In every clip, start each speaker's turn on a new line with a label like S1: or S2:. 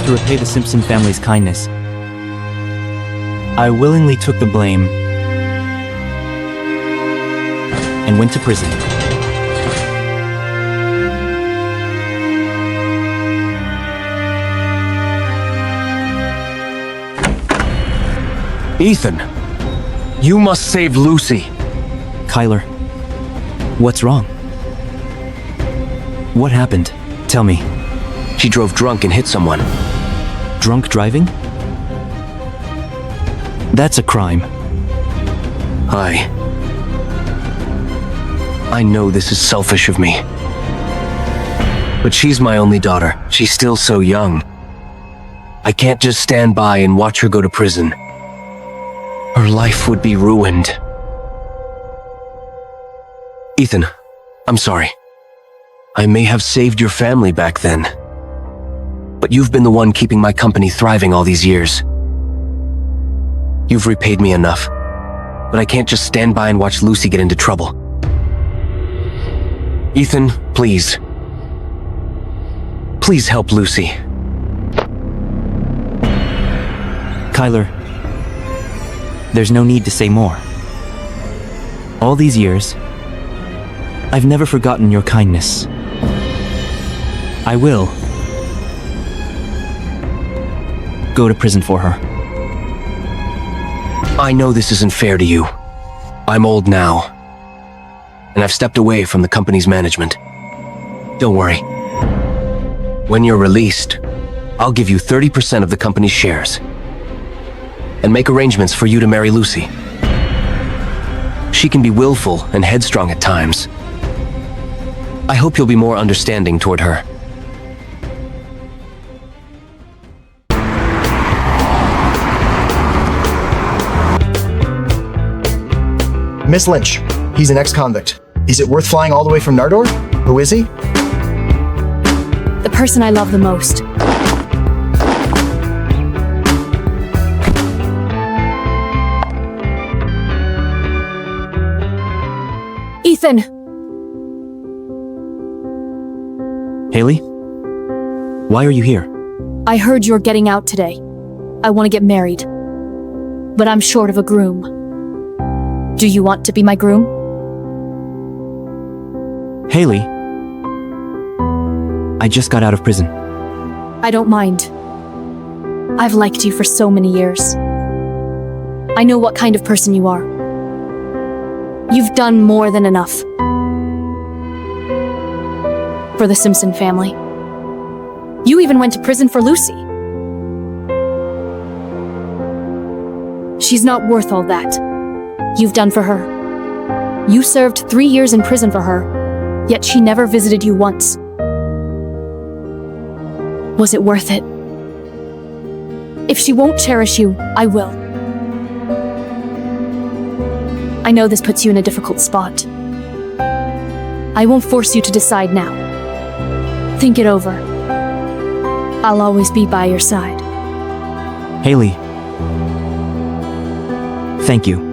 S1: to repay the Simpson family's kindness, I willingly took the blame and went to prison.
S2: Ethan, you must save Lucy.
S1: Kyler, what's wrong? What happened? Tell me.
S2: She drove drunk and hit someone.
S1: Drunk driving? That's a crime.
S2: I know this is selfish of me. But she's my only daughter. She's still so young. I can't just stand by and watch her go to prison. Her life would be ruined. Ethan, I'm sorry. I may have saved your family back then. But you've been the one keeping my company thriving all these years. You've repaid me enough. But I can't just stand by and watch Lucy get into trouble. Ethan, please. Please help Lucy.
S1: Kyler, there's no need to say more. All these years, I've never forgotten your kindness. I will go to prison for her.
S2: I know this isn't fair to you. I'm old now, and I've stepped away from the company's management. Don't worry. When you're released, I'll give you 30% of the company's shares and make arrangements for you to marry Lucy. She can be willful and headstrong at times. I hope you'll be more understanding toward her.
S3: Miss Lynch, he's an ex-convict. Is it worth flying all the way from Nardor? Who is he?
S4: The person I love the most. Ethan!
S1: Haley? Why are you here?
S4: I heard you're getting out today. I want to get married. But I'm short of a groom. Do you want to be my groom?
S1: Haley? I just got out of prison.
S4: I don't mind. I've liked you for so many years. I know what kind of person you are. You've done more than enough for the Simpson family. You even went to prison for Lucy. She's not worth all that you've done for her. You served 3 years in prison for her, yet she never visited you once. Was it worth it? If she won't cherish you, I will. I know this puts you in a difficult spot. I won't force you to decide now. Think it over. I'll always be by your side.
S1: Haley. Thank you.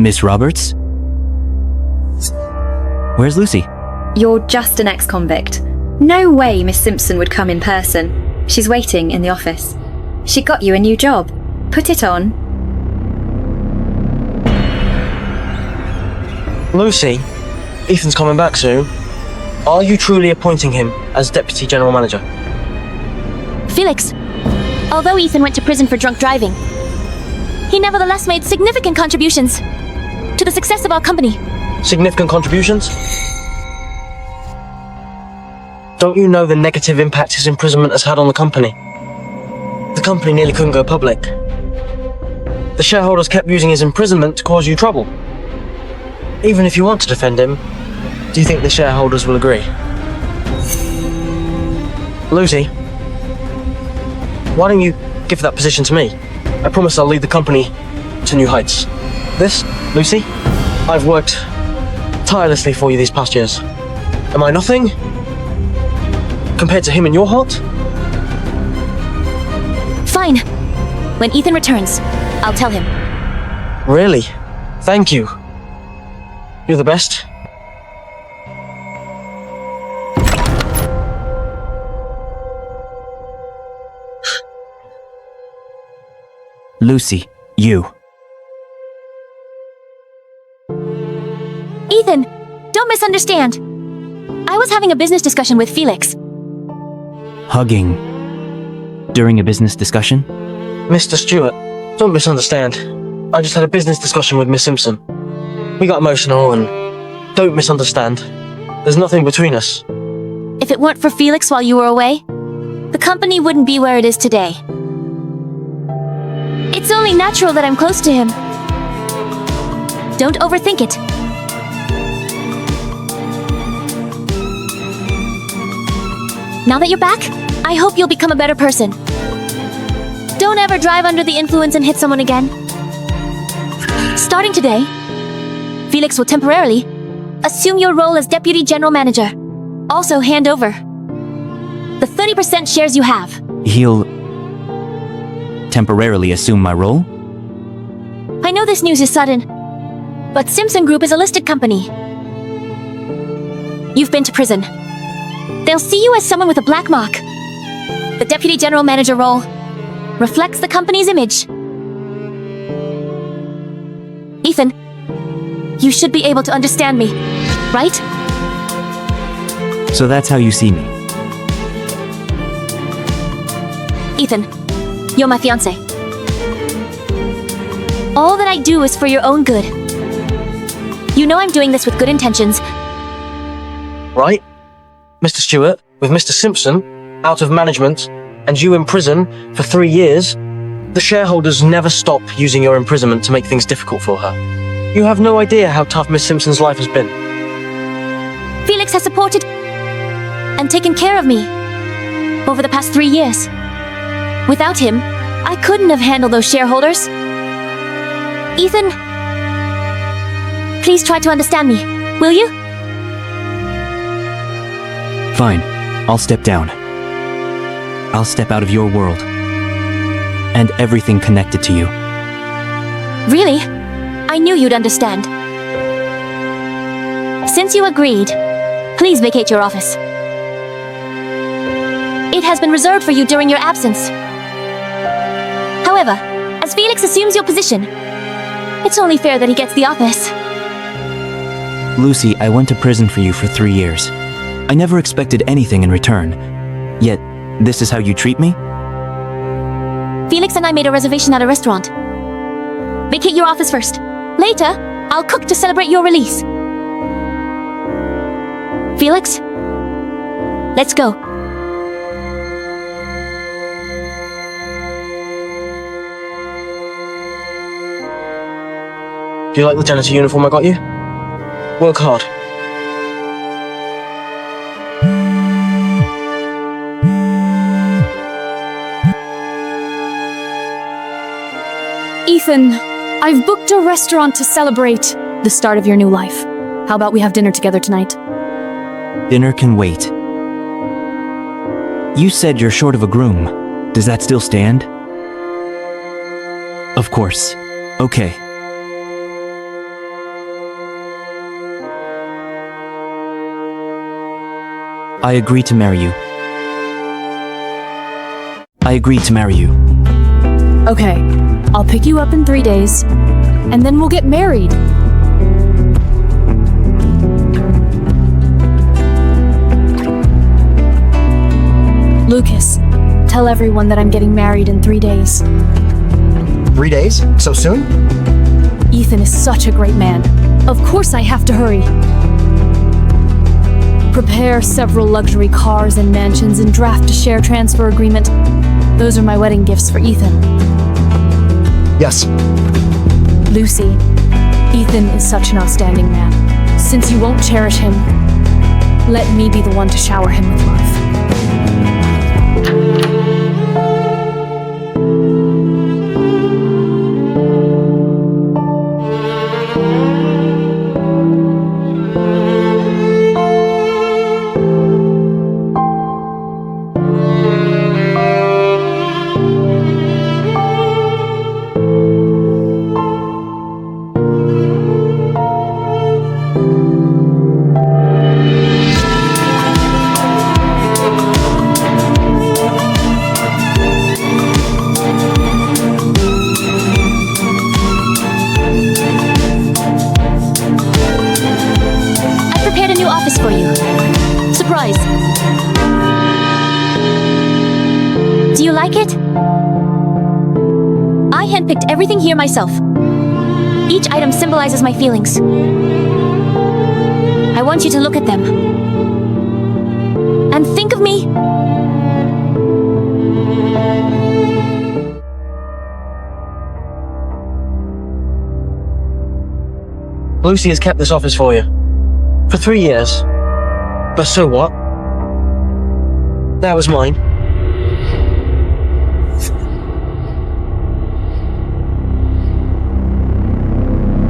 S1: Miss Roberts? Where's Lucy?
S5: You're just an ex-convict. No way Miss Simpson would come in person. She's waiting in the office. She got you a new job. Put it on.
S6: Lucy, Ethan's coming back soon. Are you truly appointing him as Deputy General Manager?
S7: Felix, although Ethan went to prison for drunk driving, he nevertheless made significant contributions to the success of our company.
S6: Significant contributions? Don't you know the negative impact his imprisonment has had on the company? The company nearly couldn't go public. The shareholders kept using his imprisonment to cause you trouble. Even if you want to defend him, do you think the shareholders will agree? Lucy, why don't you give that position to me? I promise I'll lead the company to new heights. This, Lucy, I've worked tirelessly for you these past years. Am I nothing compared to him in your heart?
S7: Fine. When Ethan returns, I'll tell him.
S6: Really? Thank you. You're the best.
S1: Lucy, you.
S7: Ethan, don't misunderstand. I was having a business discussion with Felix.
S1: Hugging. During a business discussion?
S6: Mr. Stewart, don't misunderstand. I just had a business discussion with Miss Simpson. We got emotional and don't misunderstand. There's nothing between us.
S7: If it weren't for Felix while you were away, the company wouldn't be where it is today. It's only natural that I'm close to him. Don't overthink it. Now that you're back, I hope you'll become a better person. Don't ever drive under the influence and hit someone again. Starting today, Felix will temporarily assume your role as Deputy General Manager. Also hand over the 30% shares you have.
S1: He'll temporarily assume my role?
S7: I know this news is sudden, but Simpson Group is a listed company. You've been to prison. They'll see you as someone with a black mark. The Deputy General Manager role reflects the company's image. Ethan, you should be able to understand me, right?
S1: So that's how you see me.
S7: Ethan, you're my fiancé. All that I do is for your own good. You know I'm doing this with good intentions.
S6: Right? Mr. Stewart, with Mr. Simpson out of management and you in prison for 3 years, the shareholders never stop using your imprisonment to make things difficult for her. You have no idea how tough Miss Simpson's life has been.
S7: Felix has supported and taken care of me over the past 3 years. Without him, I couldn't have handled those shareholders. Ethan, please try to understand me, will you?
S1: Fine, I'll step down. I'll step out of your world. And everything connected to you.
S7: Really? I knew you'd understand. Since you agreed, please vacate your office. It has been reserved for you during your absence. However, as Felix assumes your position, it's only fair that he gets the office.
S1: Lucy, I went to prison for you for 3 years. I never expected anything in return. Yet, this is how you treat me?
S7: Felix and I made a reservation at a restaurant. Vacate your office first. Later, I'll cook to celebrate your release. Felix, let's go.
S6: Do you like the janitor uniform I got you? Work hard.
S4: Ethan, I've booked a restaurant to celebrate the start of your new life. How about we have dinner together tonight?
S1: Dinner can wait. You said you're short of a groom. Does that still stand? Of course. Okay. I agree to marry you. I agreed to marry you.
S4: Okay, I'll pick you up in 3 days, and then we'll get married. Lucas, tell everyone that I'm getting married in 3 days.
S3: 3 days? So soon?
S4: Ethan is such a great man. Of course I have to hurry. Prepare several luxury cars and mansions and draft a share transfer agreement. Those are my wedding gifts for Ethan.
S3: Yes.
S4: Lucy, Ethan is such an outstanding man. Since you won't cherish him, let me be the one to shower him with love.
S7: picked everything here myself. Each item symbolizes my feelings. I want you to look at them. And think of me.
S6: Lucy has kept this office for you. For 3 years. But so what? That was mine.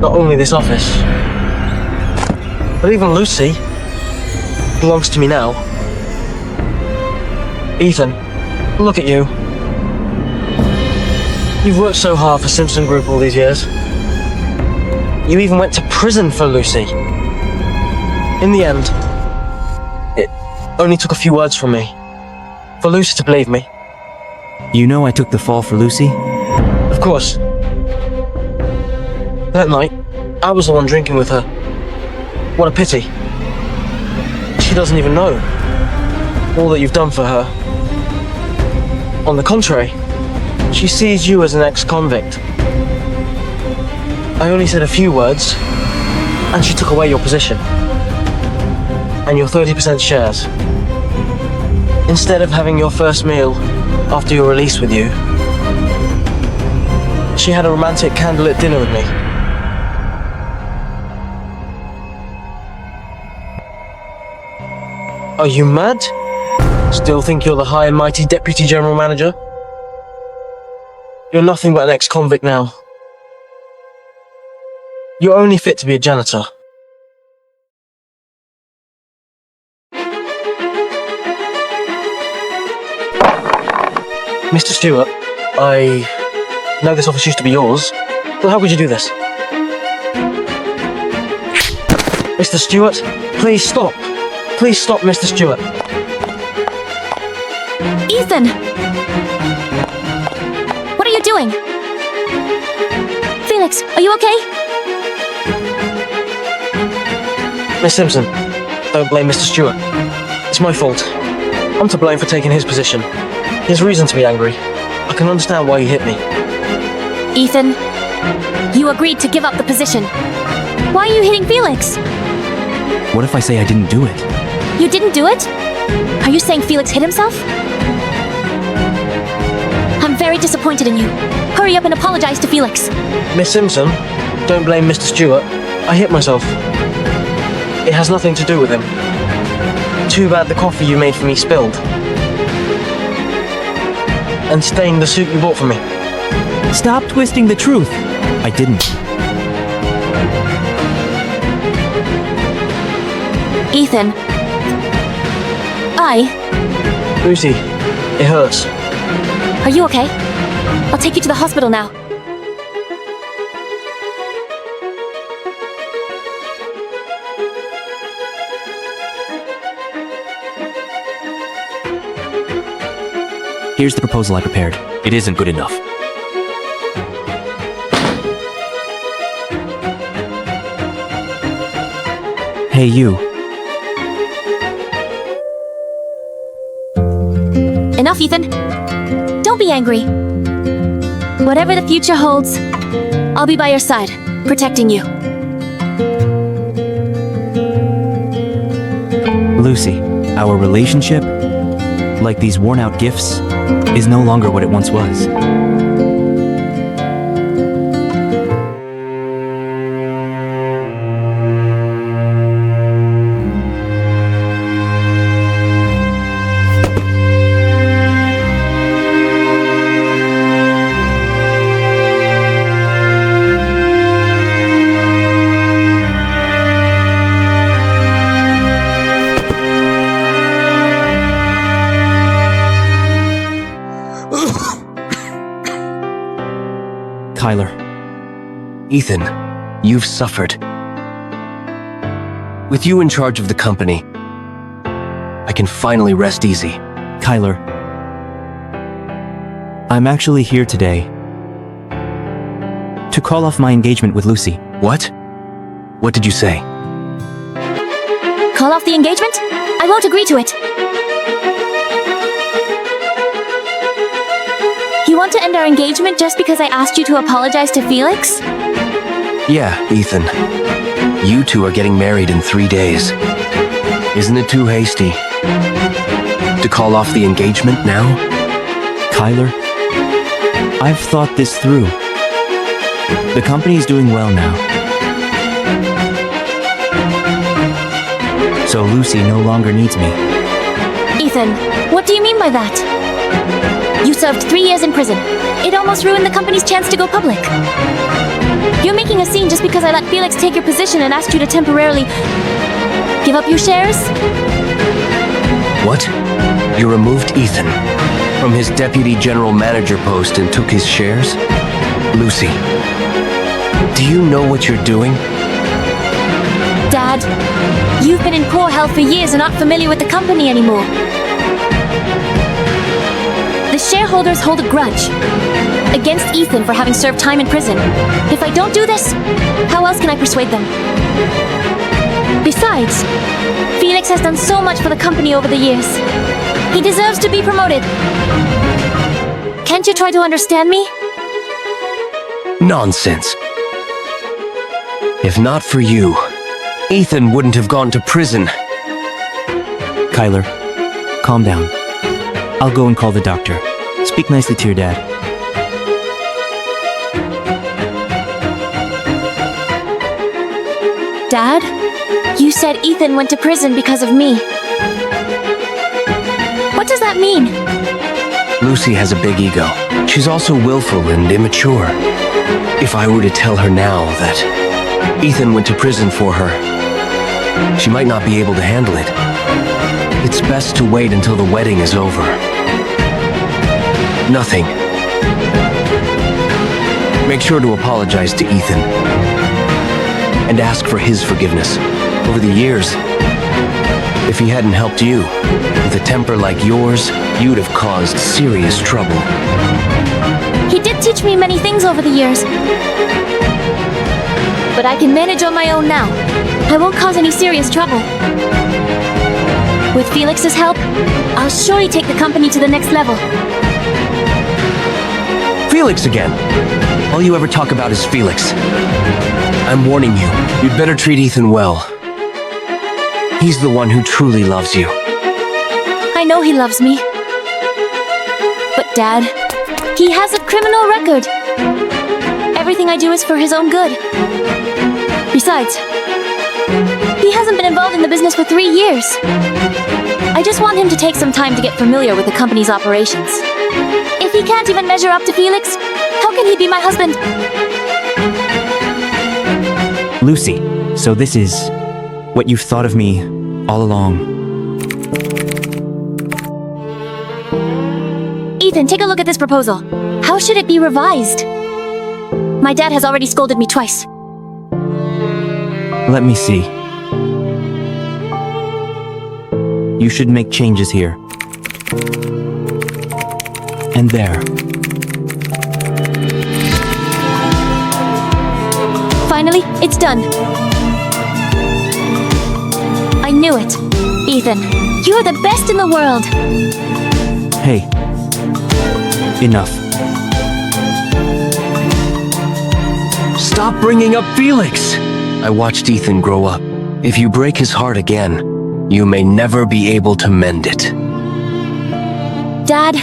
S6: Not only this office, but even Lucy belongs to me now. Ethan, look at you. You've worked so hard for Simpson Group all these years. You even went to prison for Lucy. In the end, it only took a few words from me for Lucy to believe me.
S1: You know I took the fall for Lucy?
S6: Of course. That night, I was the one drinking with her. What a pity. She doesn't even know all that you've done for her. On the contrary, she sees you as an ex-convict. I only said a few words, and she took away your position and your 30% shares. Instead of having your first meal after your release with you, she had a romantic candlelit dinner with me. Are you mad? Still think you're the high and mighty Deputy General Manager? You're nothing but an ex-convict now. You're only fit to be a janitor. Mr. Stewart, I know this office used to be yours, but how could you do this? Mr. Stewart, please stop. Please stop, Mr. Stewart.
S7: Ethan! What are you doing? Felix, are you okay?
S6: Miss Simpson, don't blame Mr. Stewart. It's my fault. I'm to blame for taking his position. He has reason to be angry. I can understand why he hit me.
S7: Ethan, you agreed to give up the position. Why are you hitting Felix?
S1: What if I say I didn't do it?
S7: You didn't do it? Are you saying Felix hit himself? I'm very disappointed in you. Hurry up and apologize to Felix.
S6: Miss Simpson, don't blame Mr. Stewart. I hit myself. It has nothing to do with him. Too bad the coffee you made for me spilled. And stained the suit you bought for me.
S1: Stop twisting the truth. I didn't.
S7: Ethan.
S6: Lucy, it hurts.
S7: Are you okay? I'll take you to the hospital now.
S1: Here's the proposal I prepared. It isn't good enough. Hey, you.
S7: Enough, Ethan. Don't be angry. Whatever the future holds, I'll be by your side, protecting you.
S1: Lucy, our relationship, like these worn-out gifts, is no longer what it once was. Kyler.
S2: Ethan, you've suffered. With you in charge of the company, I can finally rest easy.
S1: Kyler. I'm actually here today to call off my engagement with Lucy.
S2: What? What did you say?
S7: Call off the engagement? I won't agree to it. You want to end our engagement just because I asked you to apologize to Felix?
S2: Yeah, Ethan. You two are getting married in 3 days. Isn't it too hasty to call off the engagement now?
S1: Kyler, I've thought this through. The company's doing well now. So Lucy no longer needs me.
S7: Ethan, what do you mean by that? You served 3 years in prison. It almost ruined the company's chance to go public. You're making a scene just because I let Felix take your position and asked you to temporarily give up your shares?
S2: What? You removed Ethan from his deputy general manager post and took his shares? Lucy, do you know what you're doing?
S7: Dad, you've been in poor health for years and aren't familiar with the company anymore. The shareholders hold a grudge against Ethan for having served time in prison. If I don't do this, how else can I persuade them? Besides, Felix has done so much for the company over the years. He deserves to be promoted. Can't you try to understand me?
S2: Nonsense. If not for you, Ethan wouldn't have gone to prison.
S1: Kyler, calm down. I'll go and call the doctor. Speak nicely to your dad.
S7: Dad, you said Ethan went to prison because of me. What does that mean?
S2: Lucy has a big ego. She's also willful and immature. If I were to tell her now that Ethan went to prison for her, she might not be able to handle it. It's best to wait until the wedding is over. Nothing. Make sure to apologize to Ethan and ask for his forgiveness. Over the years, if he hadn't helped you, with a temper like yours, you'd have caused serious trouble.
S7: He did teach me many things over the years. But I can manage on my own now. I won't cause any serious trouble. With Felix's help, I'll surely take the company to the next level.
S2: Felix again! All you ever talk about is Felix. I'm warning you, you'd better treat Ethan well. He's the one who truly loves you.
S7: I know he loves me. But Dad, he has a criminal record. Everything I do is for his own good. Besides, he hasn't been involved in the business for 3 years. I just want him to take some time to get familiar with the company's operations. If he can't even measure up to Felix, how can he be my husband?
S1: Lucy, so this is what you've thought of me all along.
S7: Ethan, take a look at this proposal. How should it be revised? My dad has already scolded me twice.
S1: Let me see. You should make changes here. And there.
S7: Finally, it's done. I knew it. Ethan, you're the best in the world.
S1: Hey. Enough.
S2: Stop bringing up Felix! I watched Ethan grow up. If you break his heart again, you may never be able to mend it.
S7: Dad,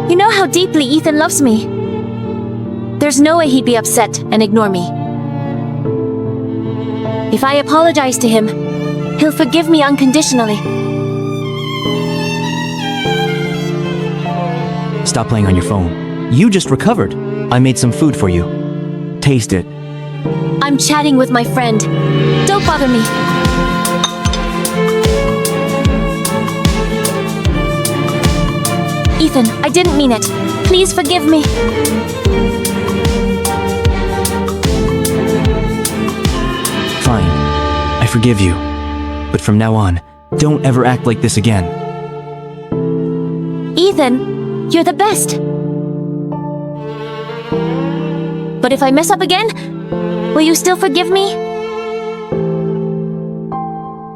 S7: you know how deeply Ethan loves me. There's no way he'd be upset and ignore me. If I apologize to him, he'll forgive me unconditionally.
S1: Stop playing on your phone. You just recovered. I made some food for you. Taste it.
S7: I'm chatting with my friend. Don't bother me. Ethan, I didn't mean it. Please forgive me.
S1: Fine. I forgive you. But from now on, don't ever act like this again.
S7: Ethan, you're the best. But if I mess up again, will you still forgive me?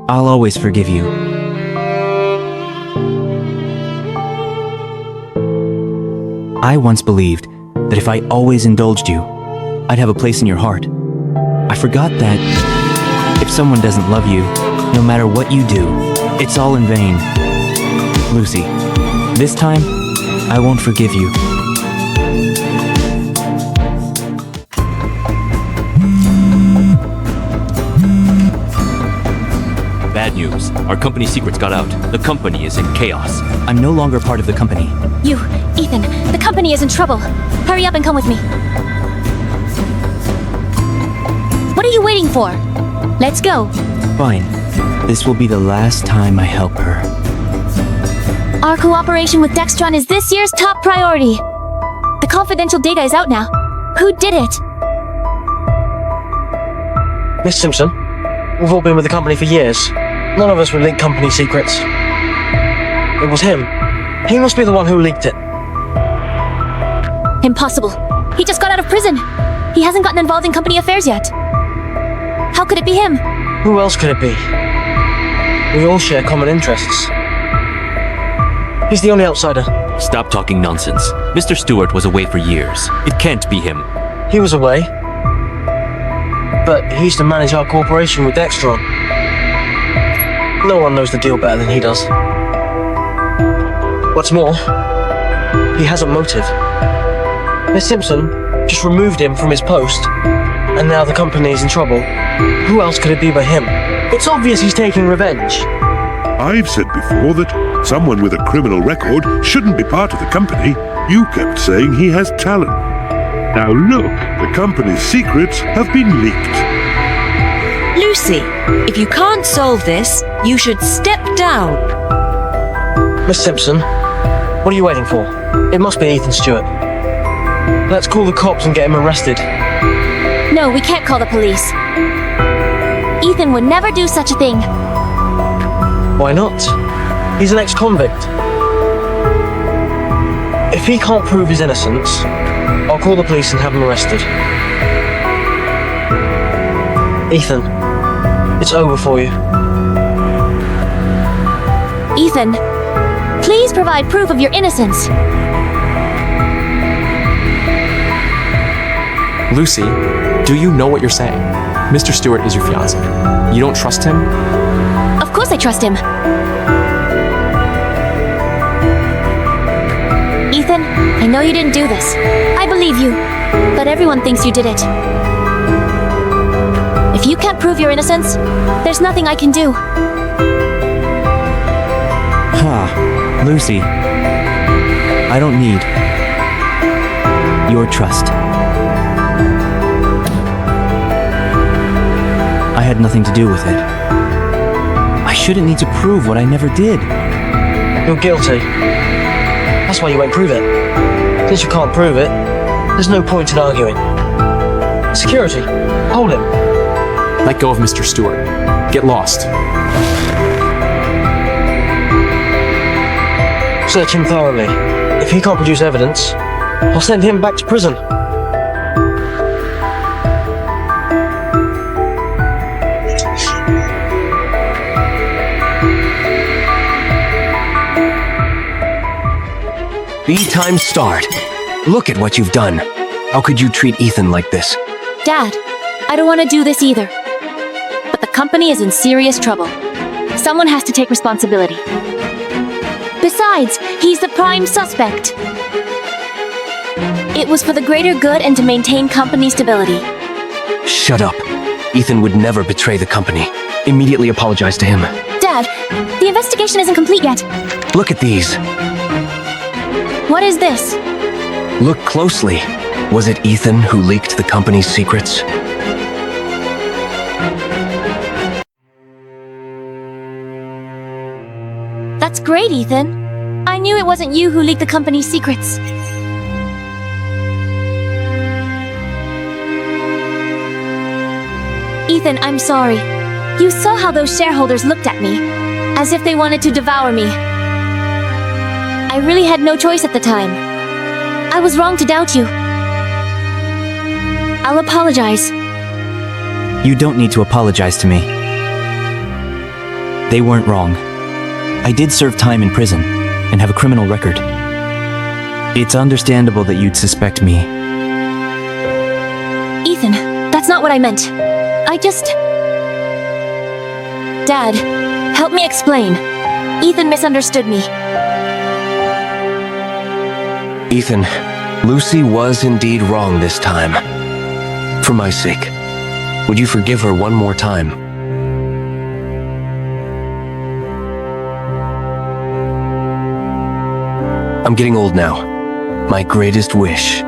S1: I'll always forgive you. I once believed that if I always indulged you, I'd have a place in your heart. I forgot that if someone doesn't love you, no matter what you do, it's all in vain. Lucy, this time, I won't forgive you.
S8: Bad news. Our company secrets got out. The company is in chaos.
S1: I'm no longer part of the company.
S7: You, Ethan, the company is in trouble. Hurry up and come with me. What are you waiting for? Let's go.
S1: Fine. This will be the last time I help her.
S7: Our cooperation with Dextron is this year's top priority. The confidential data is out now. Who did it?
S6: Miss Simpson, we've all been with the company for years. None of us would leak company secrets. It was him. He must be the one who leaked it.
S7: Impossible. He just got out of prison. He hasn't gotten involved in company affairs yet. How could it be him?
S6: Who else could it be? We all share common interests. He's the only outsider.
S8: Stop talking nonsense. Mr. Stewart was away for years. It can't be him.
S6: He was away. But he used to manage our cooperation with Dextron. No one knows the deal better than he does. What's more, he has a motive. Miss Simpson just removed him from his post, and now the company is in trouble. Who else could it be but him? It's obvious he's taking revenge.
S9: I've said before that someone with a criminal record shouldn't be part of the company. You kept saying he has talent. Now look, the company's secrets have been leaked.
S10: Lucy, if you can't solve this, you should step down.
S6: Miss Simpson, what are you waiting for? It must be Ethan Stewart. Let's call the cops and get him arrested.
S7: No, we can't call the police. Ethan would never do such a thing.
S6: Why not? He's an ex-convict. If he can't prove his innocence, I'll call the police and have him arrested. Ethan, it's over for you.
S7: Ethan, please provide proof of your innocence.
S11: Lucy, do you know what you're saying? Mr. Stewart is your fiancé. You don't trust him?
S7: Of course I trust him. Ethan, I know you didn't do this. I believe you, but everyone thinks you did it. If you can't prove your innocence, there's nothing I can do.
S1: Lucy, I don't need your trust. I had nothing to do with it. I shouldn't need to prove what I never did.
S6: You're guilty. That's why you won't prove it. Since you can't prove it, there's no point in arguing. Security, hold him.
S11: Let go of Mr. Stewart. Get lost.
S6: Search him thoroughly. If he can't produce evidence, I'll send him back to prison.
S2: B-time start. Look at what you've done. How could you treat Ethan like this?
S7: Dad, I don't want to do this either. But the company is in serious trouble. Someone has to take responsibility. Besides, he's the prime suspect. It was for the greater good and to maintain company stability.
S2: Shut up. Ethan would never betray the company. Immediately apologize to him.
S7: Dad, the investigation isn't complete yet.
S2: Look at these.
S7: What is this?
S2: Look closely. Was it Ethan who leaked the company's secrets?
S7: That's great, Ethan. I knew it wasn't you who leaked the company's secrets. Ethan, I'm sorry. You saw how those shareholders looked at me, as if they wanted to devour me. I really had no choice at the time. I was wrong to doubt you. I'll apologize.
S1: You don't need to apologize to me. They weren't wrong. I did serve time in prison and have a criminal record. It's understandable that you'd suspect me.
S7: Ethan, that's not what I meant. Dad, help me explain. Ethan misunderstood me.
S2: Ethan, Lucy was indeed wrong this time. For my sake, would you forgive her one more time? I'm getting old now. My greatest wish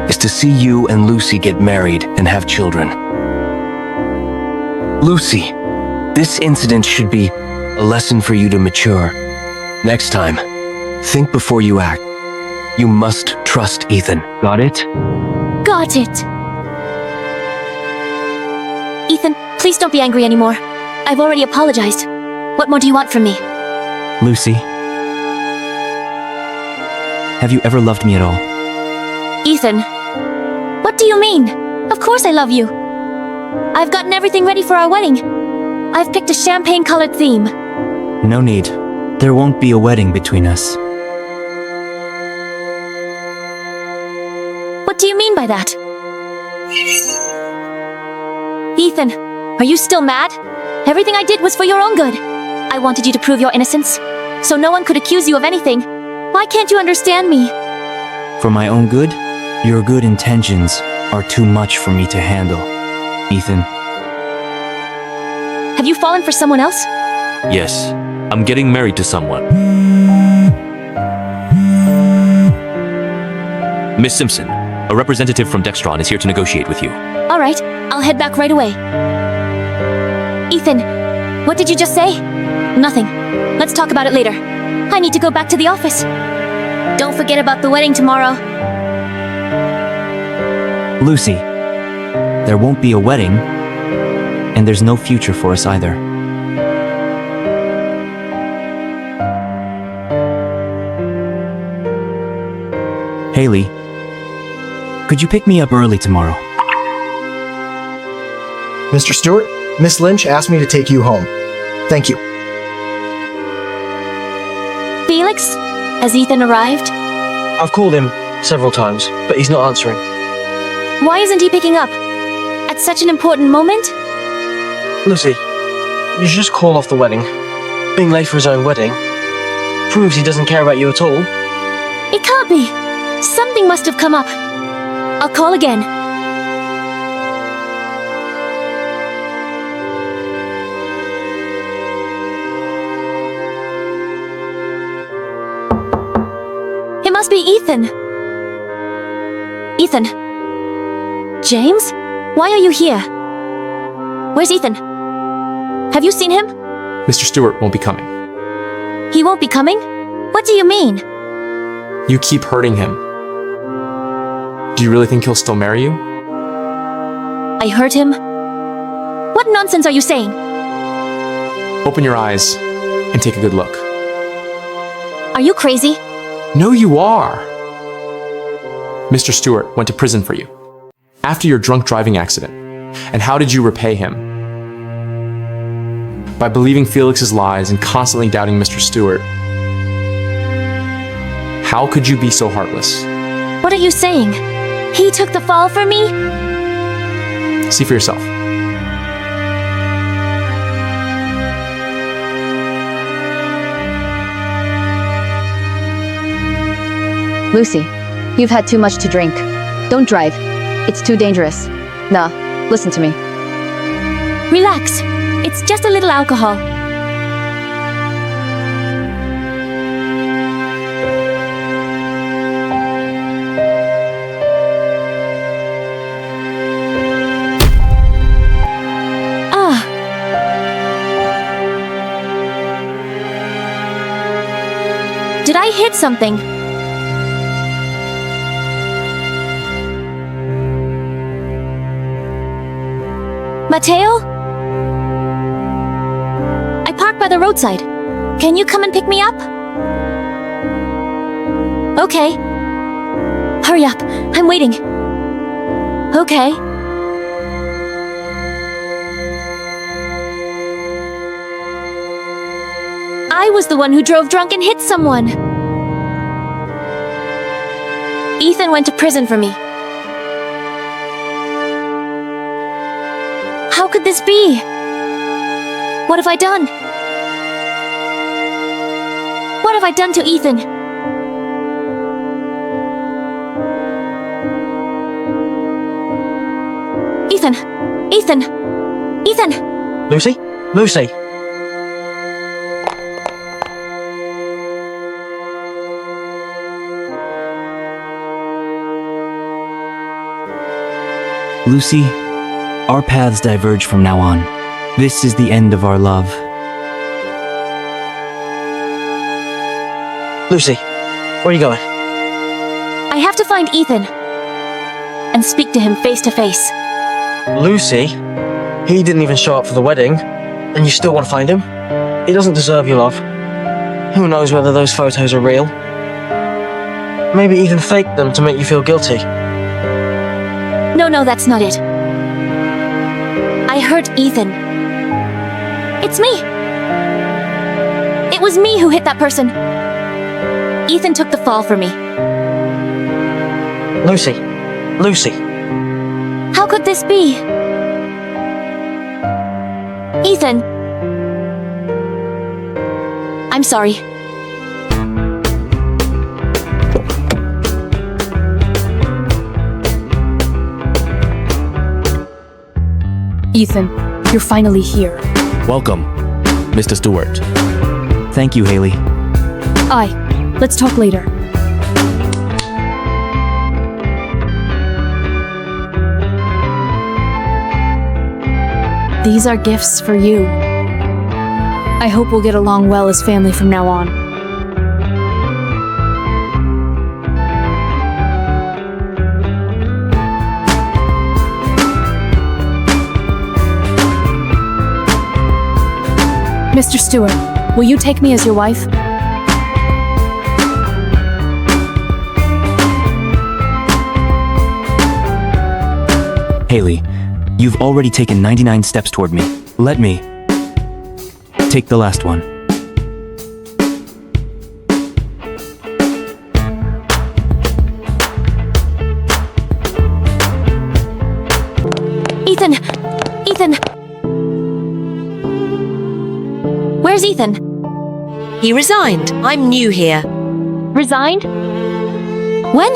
S2: is to see you and Lucy get married and have children. Lucy, this incident should be a lesson for you to mature. Next time, think before you act. You must trust Ethan. Got it?
S7: Got it. Ethan, please don't be angry anymore. I've already apologized. What more do you want from me?
S1: Lucy, have you ever loved me at all?
S7: Ethan, what do you mean? Of course I love you. I've gotten everything ready for our wedding. I've picked a champagne-colored theme.
S1: No need. There won't be a wedding between us.
S7: What do you mean by that? Ethan, are you still mad? Everything I did was for your own good. I wanted you to prove your innocence, so no one could accuse you of anything. Why can't you understand me?
S1: For my own good, your good intentions are too much for me to handle. Ethan.
S7: Have you fallen for someone else?
S8: Yes, I'm getting married to someone. Miss Simpson, a representative from Dextron is here to negotiate with you.
S7: All right, I'll head back right away. Ethan, what did you just say? Nothing. Let's talk about it later. I need to go back to the office. Don't forget about the wedding tomorrow.
S1: Lucy, there won't be a wedding, and there's no future for us either. Haley, could you pick me up early tomorrow?
S3: Mr. Stewart, Miss Lynch asked me to take you home. Thank you.
S7: Felix, has Ethan arrived?
S6: I've called him several times, but he's not answering.
S7: Why isn't he picking up? At such an important moment?
S6: Lucy, you should just call off the wedding. Being late for his own wedding proves he doesn't care about you at all.
S7: It can't be. Something must have come up. I'll call again. It must be Ethan. Ethan. James? Why are you here? Where's Ethan? Have you seen him?
S11: Mr. Stewart won't be coming.
S7: He won't be coming? What do you mean?
S11: You keep hurting him. Do you really think he'll still marry you?
S7: I hurt him? What nonsense are you saying?
S11: Open your eyes and take a good look.
S7: Are you crazy?
S11: No, you are. Mr. Stewart went to prison for you after your drunk driving accident. And how did you repay him? By believing Felix's lies and constantly doubting Mr. Stewart. How could you be so heartless?
S7: What are you saying? He took the fall for me?
S11: See for yourself.
S12: Lucy, you've had too much to drink. Don't drive. It's too dangerous. Nah, listen to me.
S7: Relax. It's just a little alcohol. Ah. Did I hit something? Mateo? I parked by the roadside. Can you come and pick me up? Okay. Hurry up. I'm waiting. Okay. I was the one who drove drunk and hit someone. Ethan went to prison for me. How could this be? What have I done? What have I done to Ethan? Ethan! Ethan! Ethan!
S6: Lucy? Lucy!
S1: Lucy, our paths diverge from now on. This is the end of our love.
S6: Lucy, where are you going?
S7: I have to find Ethan and speak to him face to face.
S6: Lucy? He didn't even show up for the wedding, and you still want to find him? He doesn't deserve your love. Who knows whether those photos are real? Maybe Ethan faked them to make you feel guilty.
S7: No, that's not it. I hurt Ethan. It's me! It was me who hit that person. Ethan took the fall for me.
S6: Lucy. Lucy.
S7: How could this be? Ethan. I'm sorry.
S4: Ethan, you're finally here.
S8: Welcome, Mr. Stewart.
S1: Thank you, Haley.
S4: Aye, let's talk later. These are gifts for you. I hope we'll get along well as family from now on. Mr. Stewart, will you take me as your wife?
S1: Haley, you've already taken 99 steps toward me. Let me take the last one.
S7: Ethan! Ethan! Where's Ethan?
S10: He resigned. I'm new here.
S7: Resigned? When?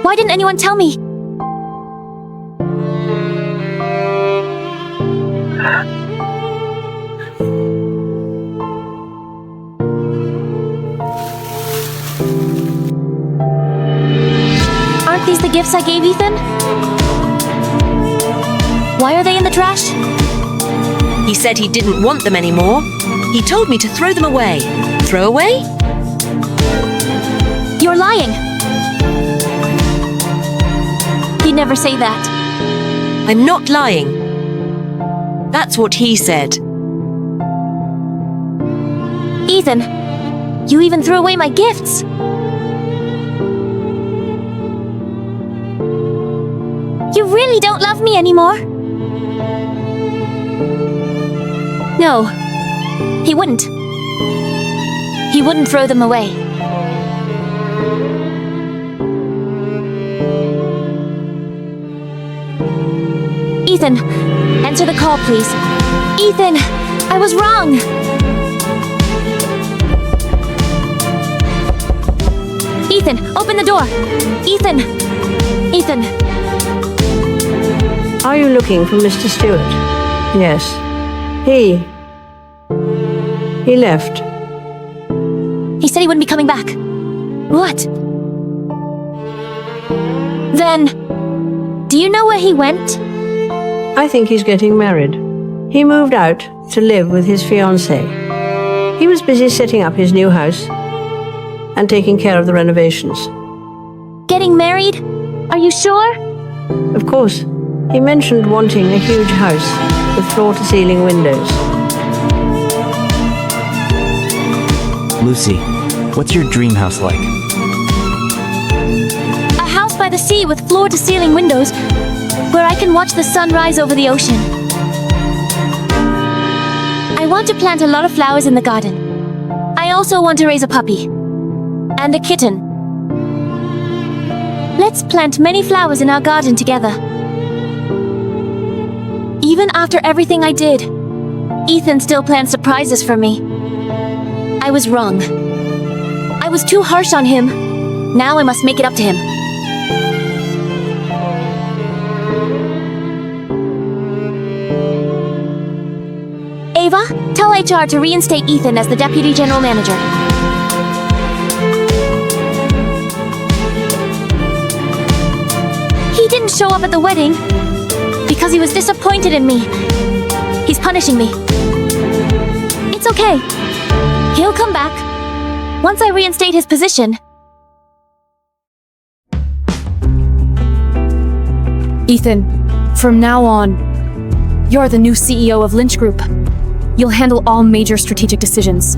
S7: Why didn't anyone tell me? Aren't these the gifts I gave Ethan? Why are they in the trash?
S10: He said he didn't want them anymore. He told me to throw them away. Throw away?
S7: You're lying. You'd never say that.
S10: I'm not lying. That's what he said.
S7: Ethan, you even threw away my gifts. You really don't love me anymore? No, he wouldn't. He wouldn't throw them away. Ethan, answer the call, please. Ethan, I was wrong. Ethan, open the door. Ethan. Ethan.
S13: Are you looking for Mr. Stewart? Yes. He left.
S7: He said he wouldn't be coming back. What? Then, do you know where he went?
S13: I think he's getting married. He moved out to live with his fiancée. He was busy setting up his new house and taking care of the renovations.
S7: Getting married? Are you sure?
S13: Of course. He mentioned wanting a huge house with floor-to-ceiling windows.
S1: Lucy, what's your dream house like?
S7: A house by the sea with floor-to-ceiling windows where I can watch the sun rise over the ocean. I want to plant a lot of flowers in the garden. I also want to raise a puppy. And a kitten. Let's plant many flowers in our garden together. Even after everything I did, Ethan still planned surprises for me. I was wrong. I was too harsh on him. Now I must make it up to him. Ava, tell HR to reinstate Ethan as the Deputy General Manager. He didn't show up at the wedding because he was disappointed in me. He's punishing me. It's okay. He'll come back once I reinstate his position.
S4: Ethan, from now on, you're the new CEO of Lynch Group. You'll handle all major strategic decisions.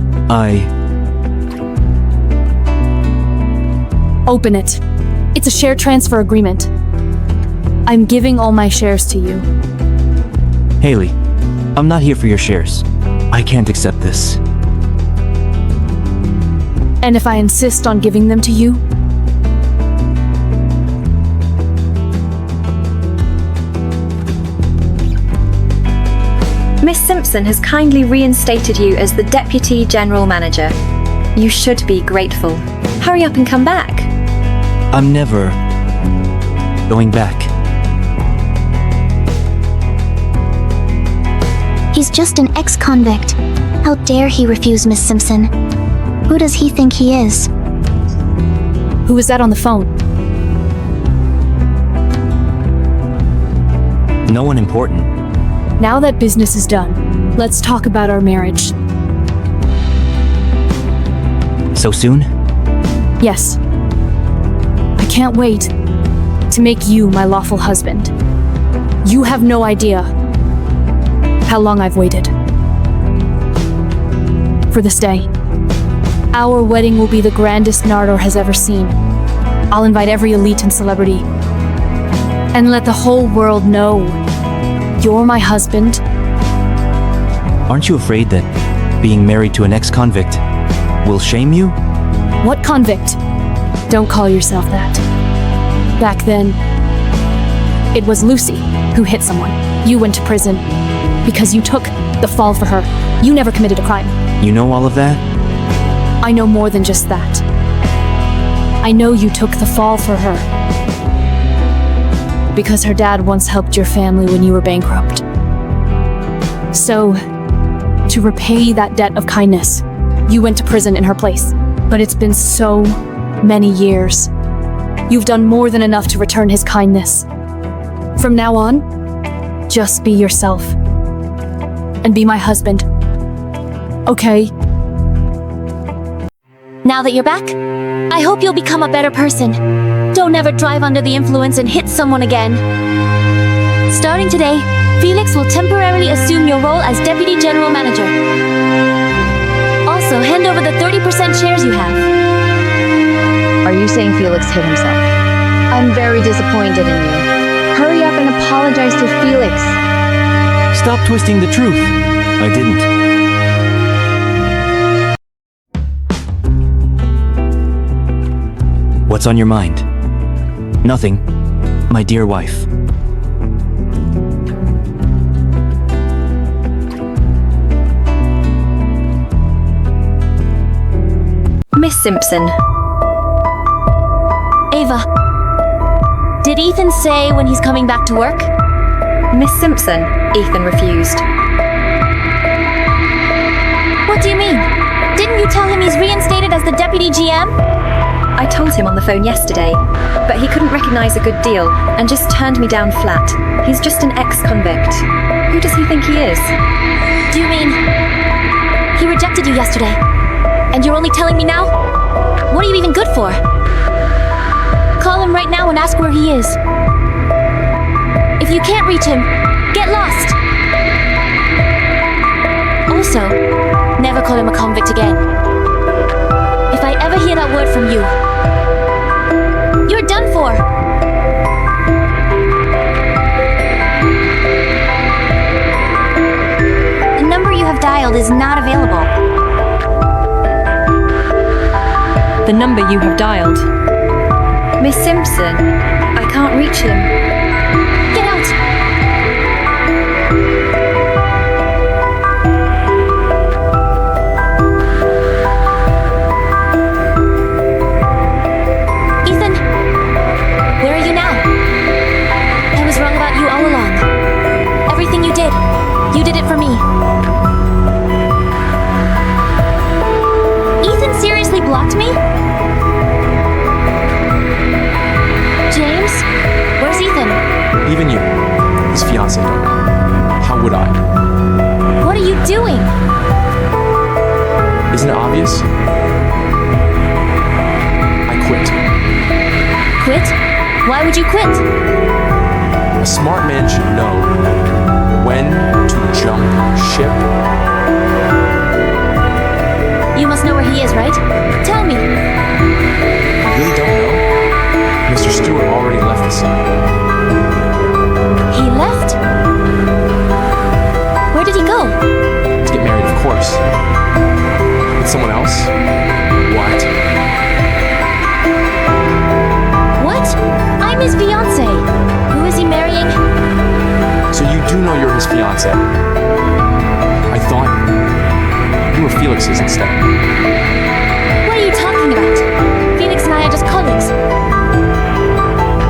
S4: Open it. It's a share transfer agreement. I'm giving all my shares to you.
S1: Haley, I'm not here for your shares. I can't accept this.
S4: And if I insist on giving them to you,
S5: Miss Simpson has kindly reinstated you as the Deputy General Manager. You should be grateful. Hurry up and come back.
S1: I'm never going back.
S7: He's just an ex-convict. How dare he refuse Miss Simpson? Who does he think he is?
S4: Who was that on the phone?
S1: No one important.
S4: Now that business is done, let's talk about our marriage.
S1: So soon?
S4: Yes. I can't wait to make you my lawful husband. You have no idea how long I've waited for this day. Our wedding will be the grandest Nardor has ever seen. I'll invite every elite and celebrity and let the whole world know you're my husband.
S1: Aren't you afraid that being married to an ex-convict will shame you?
S4: What convict? Don't call yourself that. Back then, it was Lucy who hit someone. You went to prison because you took the fall for her. You never committed a crime.
S1: You know all of that?
S4: I know more than just that. I know you took the fall for her because her dad once helped your family when you were bankrupt. So, to repay that debt of kindness, you went to prison in her place. But it's been so many years. You've done more than enough to return his kindness. From now on, just be yourself. And be my husband. Okay?
S7: Now that you're back, I hope you'll become a better person. Don't ever drive under the influence and hit someone again. Starting today, Felix will temporarily assume your role as Deputy General Manager. Also, hand over the 30% shares you have.
S12: Are you saying Felix hit himself? I'm very disappointed in you. Hurry up and apologize to Felix.
S1: Stop twisting the truth. I didn't. What's on your mind? Nothing, my dear wife.
S5: Miss Simpson.
S7: Ava, did Ethan say when he's coming back to work?
S5: Miss Simpson, Ethan refused.
S7: What do you mean? Didn't you tell him he's reinstated as the Deputy GM?
S5: I told him on the phone yesterday, but he couldn't recognize a good deal and just turned me down flat. He's just an ex-convict. Who does he think he is?
S7: Do you mean he rejected you yesterday? And you're only telling me now? What are you even good for? Call him right now and ask where he is. If you can't reach him, get lost. Also, never call him a convict again. If I ever hear that word from you, you're done for. The number you have dialed is not available.
S10: The number you have dialed
S5: Miss Simpson, I can't reach him.
S7: Get out! Ethan, where are you now? I was wrong about you all along. Everything you did it for me. Ethan seriously blocked me? James, where's Ethan?
S11: Even you, his fiancée, don't. How would I?
S7: What are you doing?
S11: Isn't it obvious? I quit.
S7: Quit? Why would you quit?
S11: A smart man should know when to jump ship.
S7: You must know where he is, right? Tell me.
S11: You really don't know? Mr. Stewart already left the scene.
S7: He left? Where did he go?
S11: To get married, of course. With someone else? What?
S7: What? I'm his fiancé. Who is he marrying?
S11: So you do know you're his fiancée. I thought you were Felix's instead.
S7: What are you talking about? Felix and I are just colleagues.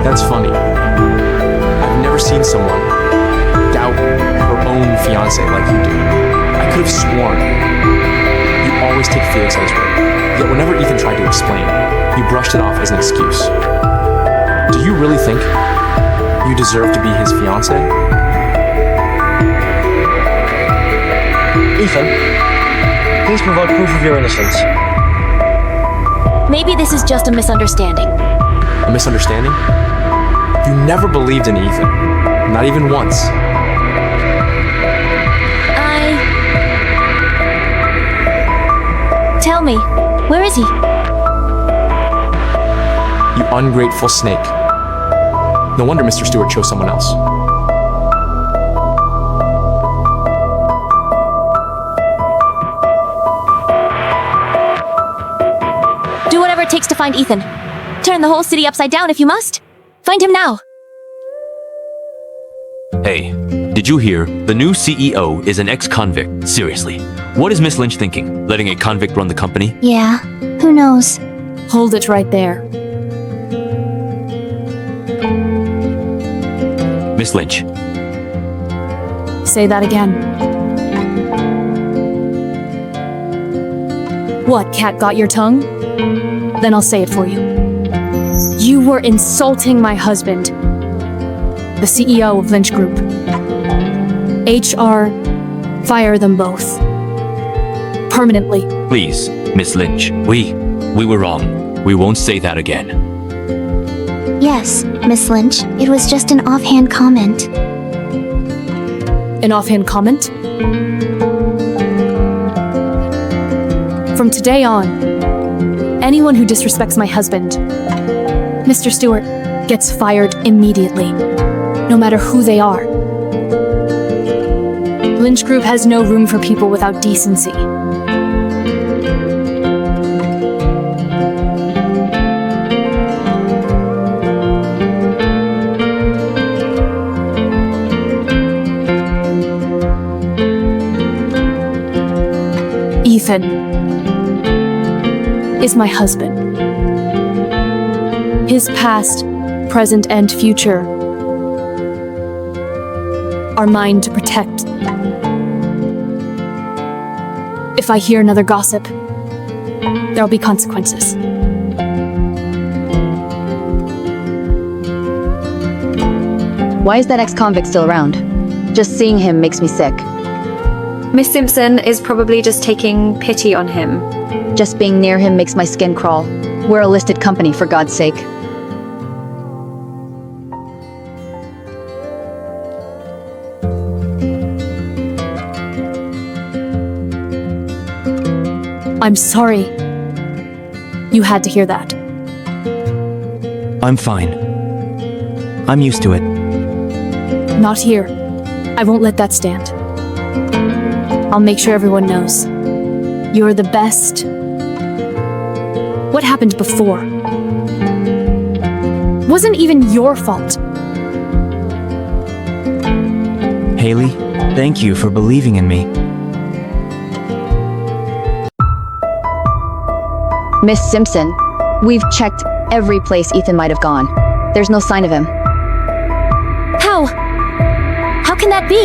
S11: That's funny. I've never seen someone doubt her own fiancé like you do. I could have sworn you always take Felix at his word. Yet whenever Ethan tried to explain, you brushed it off as an excuse. Do you really think you deserve to be his fiancé?
S6: Ethan, please provide proof of your innocence.
S7: Maybe this is just a misunderstanding.
S11: A misunderstanding? You never believed in Ethan. Not even once.
S7: Tell me, where is he?
S11: You ungrateful snake. No wonder Mr. Stewart chose someone else.
S7: Do whatever it takes to find Ethan. Turn the whole city upside down if you must. Find him now.
S8: Hey, did you hear? The new CEO is an ex-convict. Seriously. What is Miss Lynch thinking? Letting a convict run the company?
S7: Yeah, who knows?
S4: Hold it right there.
S8: Miss Lynch,
S4: Say that again. What, cat got your tongue? Then I'll say it for you. You were insulting my husband, the CEO of Lynch Group. HR, fire them both. Permanently.
S8: please, Miss Lynch. We were wrong. We won't say that again.
S7: Yes, Miss Lynch. It was just an offhand comment.
S4: An offhand comment? From today on, anyone who disrespects my husband, Mr. Stewart, gets fired immediately, no matter who they are. Lynch Group has no room for people without decency. Ethan is my husband. His past, present, and future are mine to protect. If I hear another gossip, there'll be consequences.
S12: Why is that ex-convict still around? Just seeing him makes me sick.
S5: Miss Simpson is probably just taking pity on him.
S12: Just being near him makes my skin crawl. We're a listed company, for God's sake.
S4: I'm sorry you had to hear that.
S1: I'm fine. I'm used to it.
S4: Not here. I won't let that stand. I'll make sure everyone knows. You're the best. What happened before? wasn't even your fault.
S1: Haley, thank you for believing in me.
S12: Miss Simpson, we've checked every place Ethan might have gone. There's no sign of him.
S7: How? How can that be?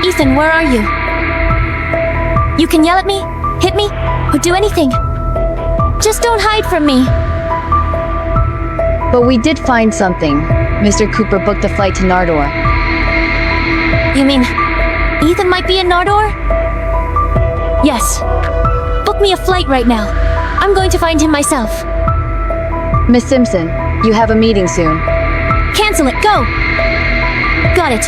S7: Ethan, where are you? You can yell at me, hit me, or do anything. Just don't hide from me.
S12: But we did find something. Mr. Cooper booked a flight to Nardor.
S7: You mean Ethan might be in Nardor? Yes. Book me a flight right now. I'm going to find him myself.
S12: Miss Simpson, you have a meeting soon.
S7: Cancel it, go! Got it.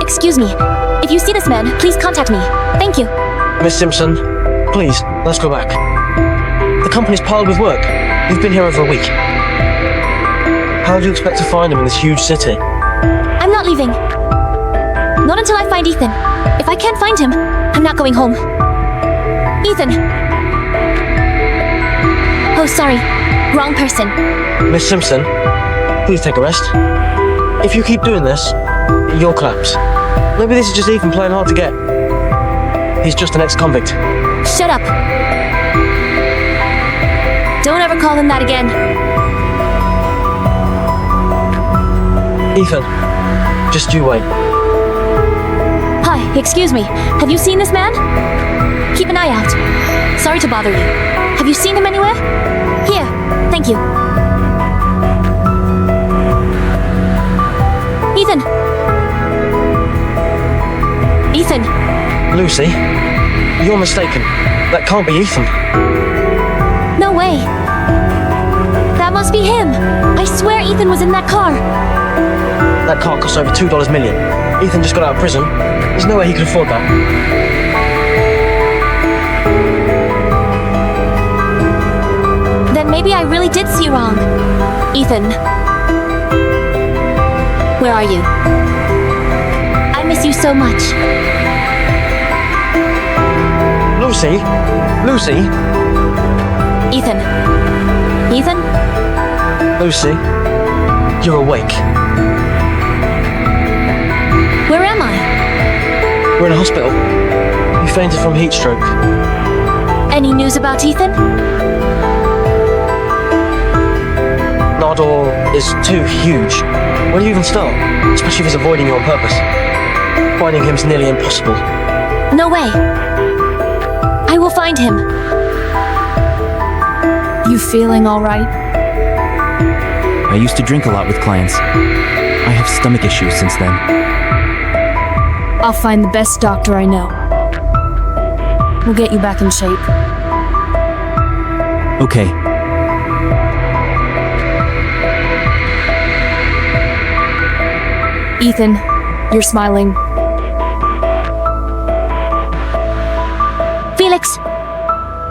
S7: Excuse me. If you see this man, please contact me. Thank you.
S6: Miss Simpson, please, let's go back. The company's piled with work. We've been here over a week. How do you expect to find him in this huge city?
S7: I'm not leaving. Not until I find Ethan. If I can't find him, I'm not going home. Ethan! Oh, sorry. Wrong person.
S6: Miss Simpson, please take a rest. If you keep doing this, you'll collapse. Maybe this is just Ethan playing hard to get. He's just an ex-convict.
S7: Shut up. Don't ever call him that again.
S6: Ethan, just you wait.
S7: Hi, excuse me. Have you seen this man? Keep an eye out. Sorry to bother you. Have you seen him anywhere? Here, thank you. Ethan! Ethan!
S6: Lucy, you're mistaken. That can't be Ethan.
S7: No way. That must be him. I swear Ethan was in that car.
S6: That car costs over $2 million. Ethan just got out of prison. There's no way he could afford that.
S7: Then maybe I really did see wrong. Ethan. Where are you? I miss you so much.
S6: Lucy? Lucy?
S7: Ethan. Ethan?
S6: Lucy? You're awake.
S7: Where am I?
S6: We're in a hospital. You fainted from heat stroke.
S7: Any news about Ethan?
S6: Nardor is too huge. Where do you even start? Especially if he's avoiding you on purpose. Finding him's nearly impossible.
S7: No way. I will find him.
S4: You feeling all right?
S1: I used to drink a lot with clients. I have stomach issues since then.
S4: I'll find the best doctor I know. We'll get you back in shape.
S1: Okay.
S4: Ethan, you're smiling.
S7: Felix,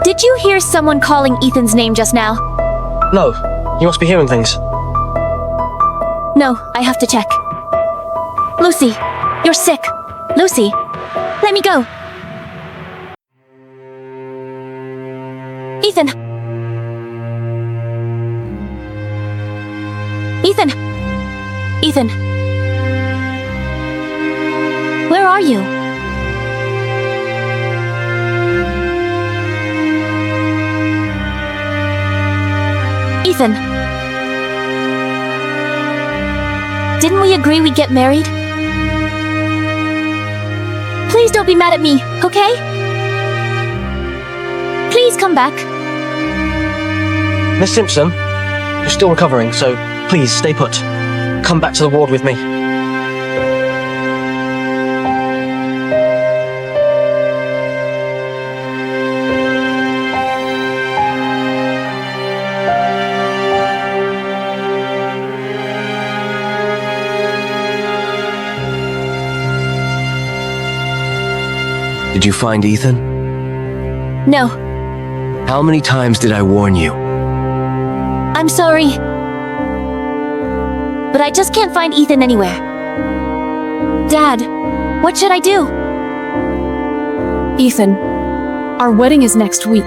S7: did you hear someone calling Ethan's name just now?
S6: No, you must be hearing things.
S7: No, I have to check. Lucy, you're sick. Lucy, let me go. Ethan. Ethan. Ethan. Where are you? Ethan. Didn't we agree we'd get married? Please don't be mad at me, okay? Please come back.
S6: Miss Simpson, you're still recovering, so please stay put. Come back to the ward with me.
S2: Did you find Ethan?
S7: No,
S2: How many times did I warn you?
S7: I'm sorry. But I just can't find Ethan anywhere. Dad, what should I do?
S4: Ethan, our wedding is next week.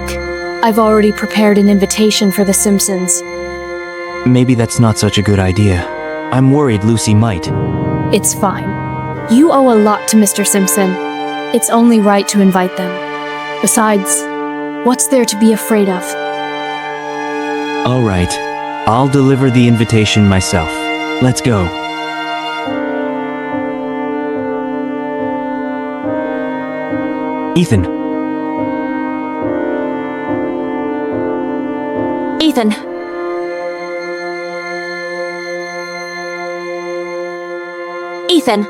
S4: I've already prepared an invitation for the Simpsons.
S1: Maybe that's not such a good idea. I'm worried Lucy might.
S4: It's fine. You owe a lot to Mr. Simpson. It's only right to invite them. Besides, what's there to be afraid of?
S1: All right. I'll deliver the invitation myself. Let's go. Ethan.
S7: Ethan. Ethan.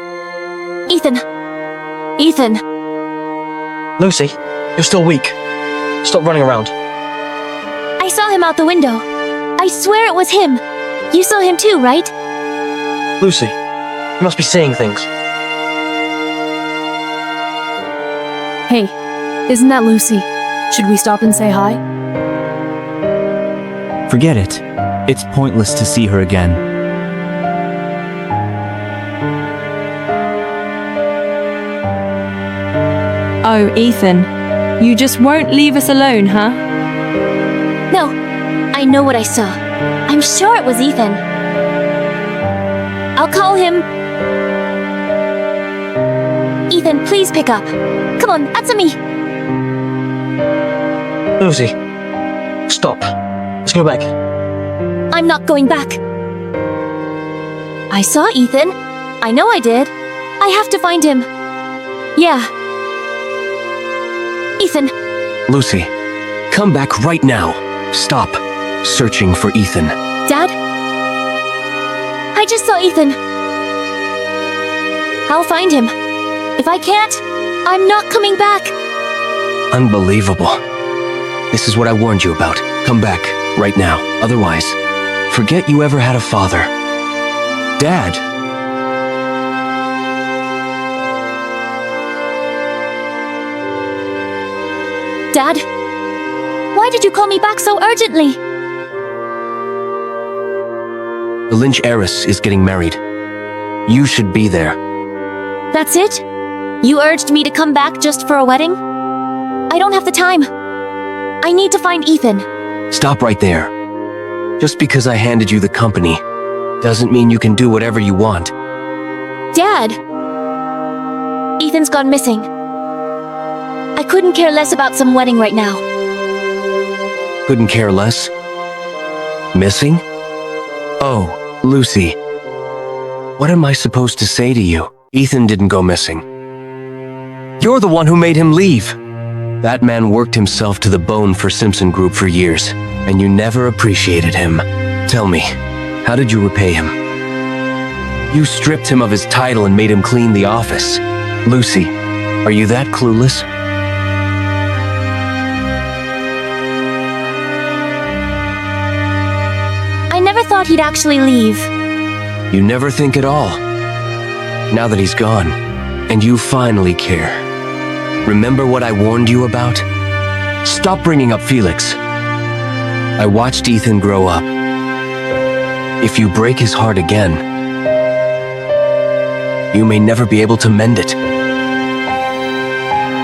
S7: Ethan. Ethan.
S6: Lucy, you're still weak. Stop running around.
S7: I saw him out the window. I swear it was him. You saw him too, right?
S6: Lucy, you must be seeing things.
S4: Hey, isn't that Lucy? Should we stop and say hi?
S1: Forget it. It's pointless to see her again.
S14: Oh, Ethan. You just won't leave us alone, huh?
S7: No, I know what I saw. I'm sure it was Ethan. I'll call him. Ethan, please pick up. Come on, answer me.
S6: Lucy, stop. Let's go back.
S7: I'm not going back. I saw Ethan. I know I did. I have to find him. Yeah. Ethan.
S2: Lucy, come back right now. Stop searching for Ethan.
S7: Dad? I just saw Ethan. I'll find him. If I can't, I'm not coming back.
S2: Unbelievable. This is what I warned you about. Come back right now. Otherwise, forget you ever had a father. Dad.
S7: Dad? Why did you call me back so urgently?
S2: The Lynch heiress is getting married. You should be there.
S7: That's it? You urged me to come back just for a wedding? I don't have the time. I need to find Ethan.
S2: Stop right there. Just because I handed you the company doesn't mean you can do whatever you want.
S7: Dad! Ethan's gone missing. I couldn't care less about some wedding right now.
S2: Couldn't care less? Missing? Oh, Lucy. What am I supposed to say to you? Ethan didn't go missing. You're the one who made him leave. That man worked himself to the bone for Simpson Group for years, and you never appreciated him. Tell me, how did you repay him? You stripped him of his title and made him clean the office. Lucy, are you that clueless?
S7: I never thought he'd actually leave.
S2: You never think at all. Now that he's gone, and you finally care. Remember what I warned you about? Stop bringing up Felix. I watched Ethan grow up. If you break his heart again, you may never be able to mend it.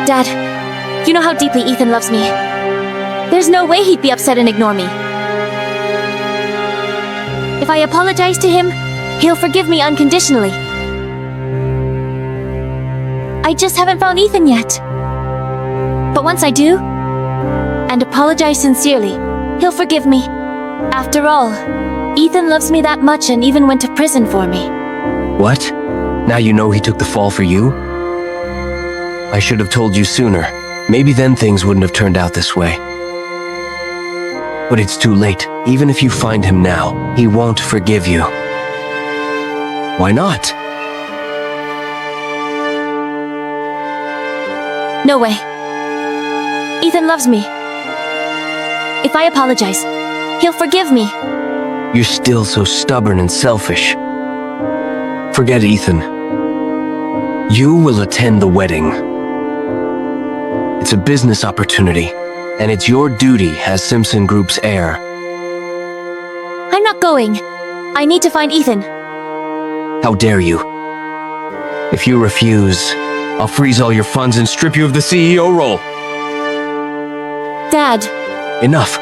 S7: Dad, you know how deeply Ethan loves me. There's no way he'd be upset and ignore me. If I apologize to him, he'll forgive me unconditionally. I just haven't found Ethan yet. But once I do, and apologize sincerely, he'll forgive me. After all, Ethan loves me that much and even went to prison for me.
S2: What? Now you know he took the fall for you? I should have told you sooner. Maybe then things wouldn't have turned out this way. But it's too late. Even if you find him now, he won't forgive you. Why not?
S7: No way. Ethan loves me. If I apologize, he'll forgive me.
S2: You're still so stubborn and selfish. Forget Ethan. You will attend the wedding. It's a business opportunity, and it's your duty as Simpson Group's heir.
S7: I'm not going. I need to find Ethan.
S2: How dare you? If you refuse, I'll freeze all your funds and strip you of the CEO role.
S7: Dad.
S2: Enough.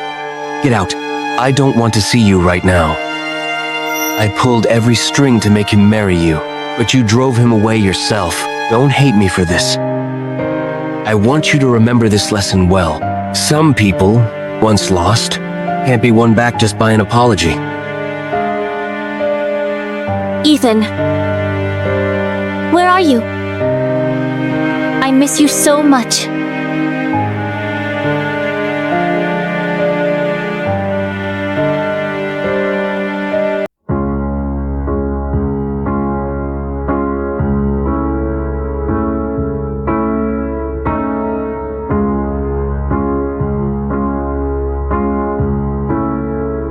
S2: Get out. I don't want to see you right now. I pulled every string to make him marry you, but you drove him away yourself. Don't hate me for this. I want you to remember this lesson well. Some people, once lost, can't be won back just by an apology.
S7: Ethan. Where are you? I miss you so much.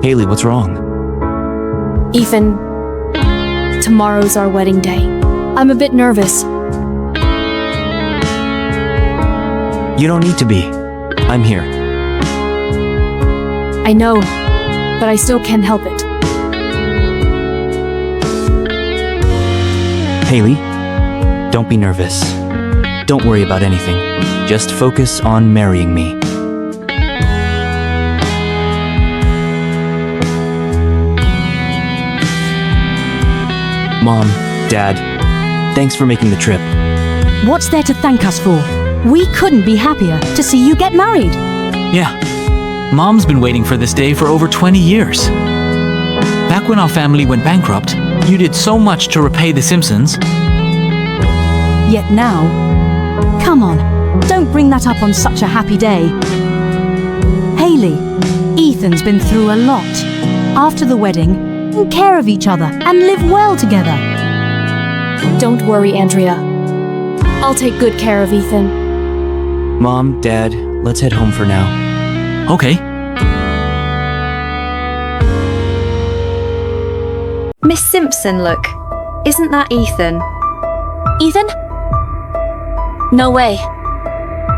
S1: Haley, what's wrong?
S4: Ethan, tomorrow's our wedding day. I'm a bit nervous.
S1: You don't need to be. I'm here.
S4: I know, but I still can't help it.
S1: Haley, don't be nervous. Don't worry about anything. Just focus on marrying me. Mom, Dad, thanks for making the trip.
S15: What's there to thank us for? We couldn't be happier to see you get married.
S16: Yeah. Mom's been waiting for this day for over 20 years. Back when our family went bankrupt, you did so much to repay the Simpsons.
S15: Yet now, come on, don't bring that up on such a happy day. Haley, Ethan's been through a lot. After the wedding, take care of each other and live well together.
S4: Don't worry, Andrea. I'll take good care of Ethan.
S1: Mom, Dad, let's head home for now.
S16: Okay.
S5: Miss Simpson, look. Isn't that Ethan?
S7: Ethan? No way.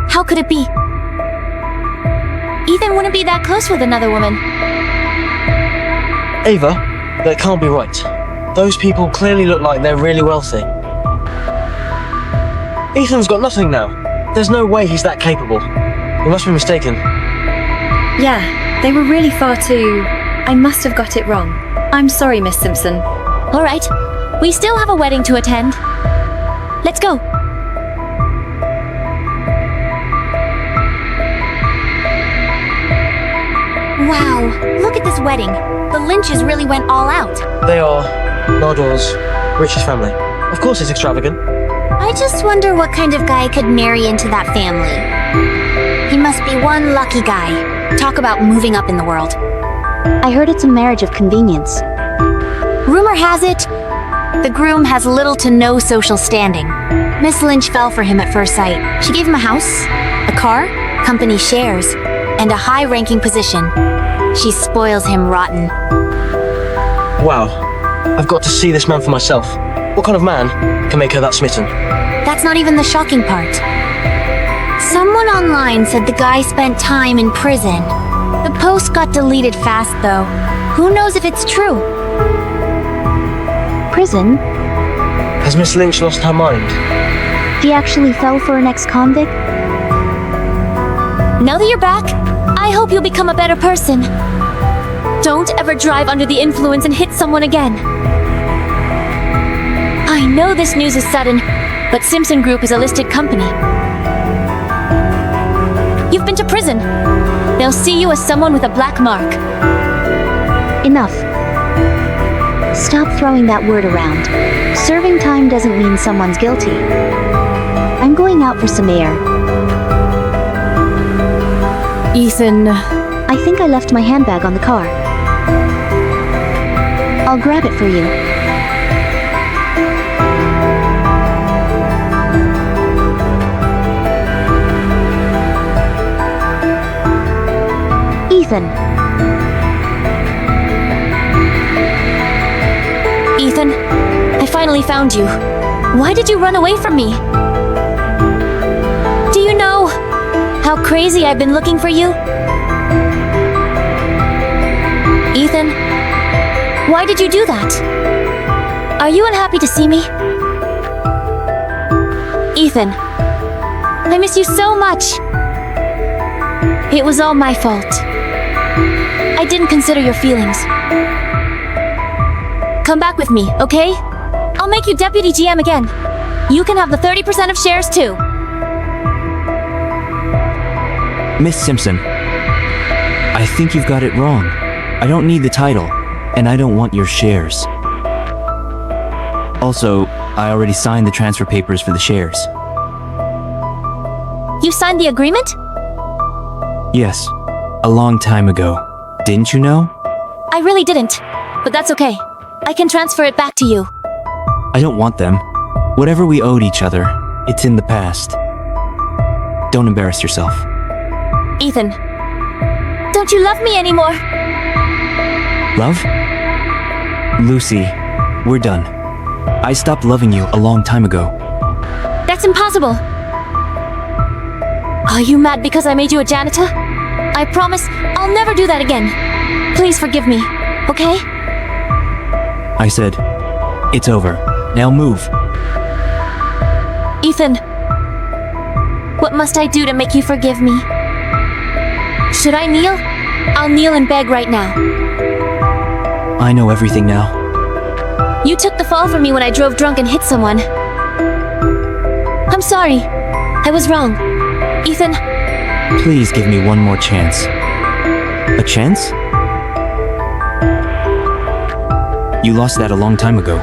S7: How could it be? Ethan wouldn't be that close with another woman.
S6: Ava, that can't be right. Those people clearly look like they're really wealthy. Ethan's got nothing now. There's no way he's that capable. You must be mistaken.
S5: Yeah, they were really far too... I must have got it wrong. I'm sorry, Miss Simpson.
S7: All right. We still have a wedding to attend. Let's go. Wow, look at this wedding. The Lynches really went all out.
S6: They are Nardor's richest family. Of course it's extravagant.
S7: I just wonder what kind of guy could marry into that family. He must be one lucky guy. Talk about moving up in the world.
S12: I heard it's a marriage of convenience.
S7: Rumor has it, the groom has little to no social standing. Miss Lynch fell for him at first sight. She gave him a house, a car, company shares, and a high-ranking position. She spoils him rotten.
S6: Wow. I've got to see this man for myself. What kind of man can make her that smitten?
S7: That's not even the shocking part. Someone online said the guy spent time in prison. The post got deleted fast, though. Who knows if it's true?
S12: Prison?
S6: Has Miss Lynch lost her mind?
S12: He actually fell for an ex-convict?
S7: Now that you're back, I hope you'll become a better person. Don't ever drive under the influence and hit someone again. I know this news is sudden, but Simpson Group is a listed company. You've been to prison. They'll see you as someone with a black mark.
S12: Enough. Stop throwing that word around. Serving time doesn't mean someone's guilty. I'm going out for some air.
S4: Ethan...
S12: I think I left my handbag on the car. I'll grab it for you. Ethan.
S7: Ethan, I finally found you. Why did you run away from me? Do you know how crazy I've been looking for you? Ethan, why did you do that? Are you unhappy to see me? Ethan, I miss you so much. It was all my fault. I didn't consider your feelings. Come back with me, okay? I'll make you deputy GM again. You can have the 30% of shares too.
S1: Miss Simpson, I think you've got it wrong. I don't need the title, and I don't want your shares. Also, I already signed the transfer papers for the shares.
S7: You signed the agreement?
S1: Yes, a long time ago. Didn't you know?
S7: I really didn't, but that's okay. I can transfer it back to you.
S1: I don't want them. Whatever we owed each other, it's in the past. Don't embarrass yourself.
S7: Ethan, don't you love me anymore?
S1: Love? Lucy, we're done. I stopped loving you a long time ago.
S7: That's impossible. Are you mad because I made you a janitor? I promise I'll never do that again. Please forgive me, okay?
S1: I said, it's over. Now move.
S7: Ethan, what must I do to make you forgive me? Should I kneel? I'll kneel and beg right now.
S1: I know everything now.
S7: You took the fall for me when I drove drunk and hit someone. I'm sorry. I was wrong. Ethan,
S1: Please give me one more chance. A chance? You lost that a long time ago.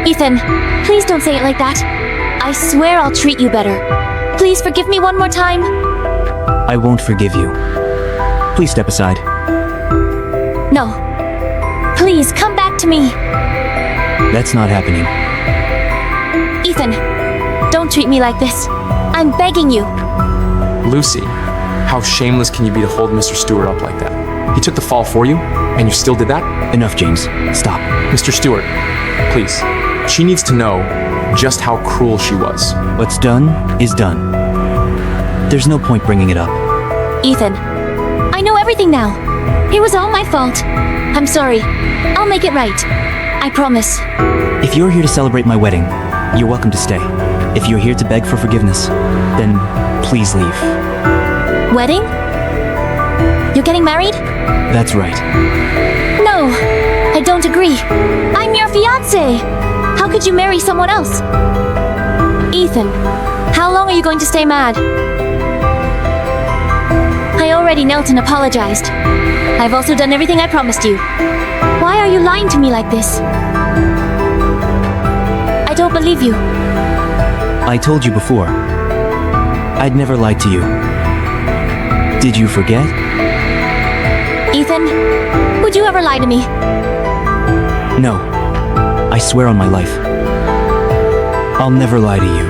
S7: Ethan, please don't say it like that. I swear I'll treat you better. Please forgive me one more time.
S1: I won't forgive you. Please step aside.
S7: No. Please come back to me.
S1: That's not happening.
S7: Ethan, don't treat me like this. I'm begging you.
S11: Lucy, how shameless can you be to hold Mr. Stewart up like that? He took the fall for you, and you still did that?
S1: Enough, James. Stop.
S11: Mr. Stewart, please. She needs to know just how cruel she was.
S1: What's done is done. There's no point bringing it up.
S7: Ethan, I know everything now. It was all my fault. I'm sorry. I'll make it right. I promise.
S1: If you're here to celebrate my wedding, you're welcome to stay. If you're here to beg for forgiveness, then please leave.
S7: Wedding? You're getting married?
S1: That's right.
S7: No, I don't agree. I'm your fiancé. How could you marry someone else? Ethan, how long are you going to stay mad? I already knelt and apologized. I've also done everything I promised you. Why are you lying to me like this? I don't believe you.
S1: I told you before. I'd never lied to you. Did you forget?
S7: Ethan, would you ever lie to me?
S1: No. I swear on my life. I'll never lie to you.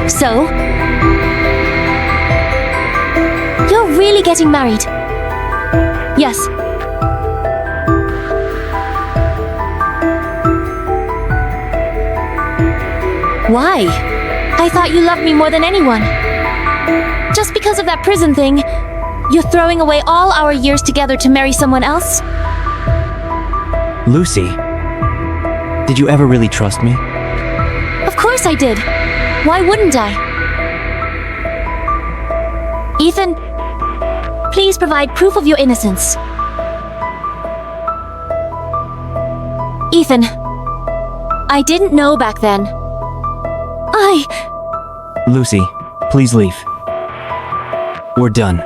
S7: So? You're really getting married? Yes. Why? I thought you loved me more than anyone. Just because of that prison thing, you're throwing away all our years together to marry someone else?
S1: Lucy, did you ever really trust me?
S7: Of course I did. Why wouldn't I? Ethan, please provide proof of your innocence. Ethan, I didn't know back then.
S1: Lucy, please leave. We're done.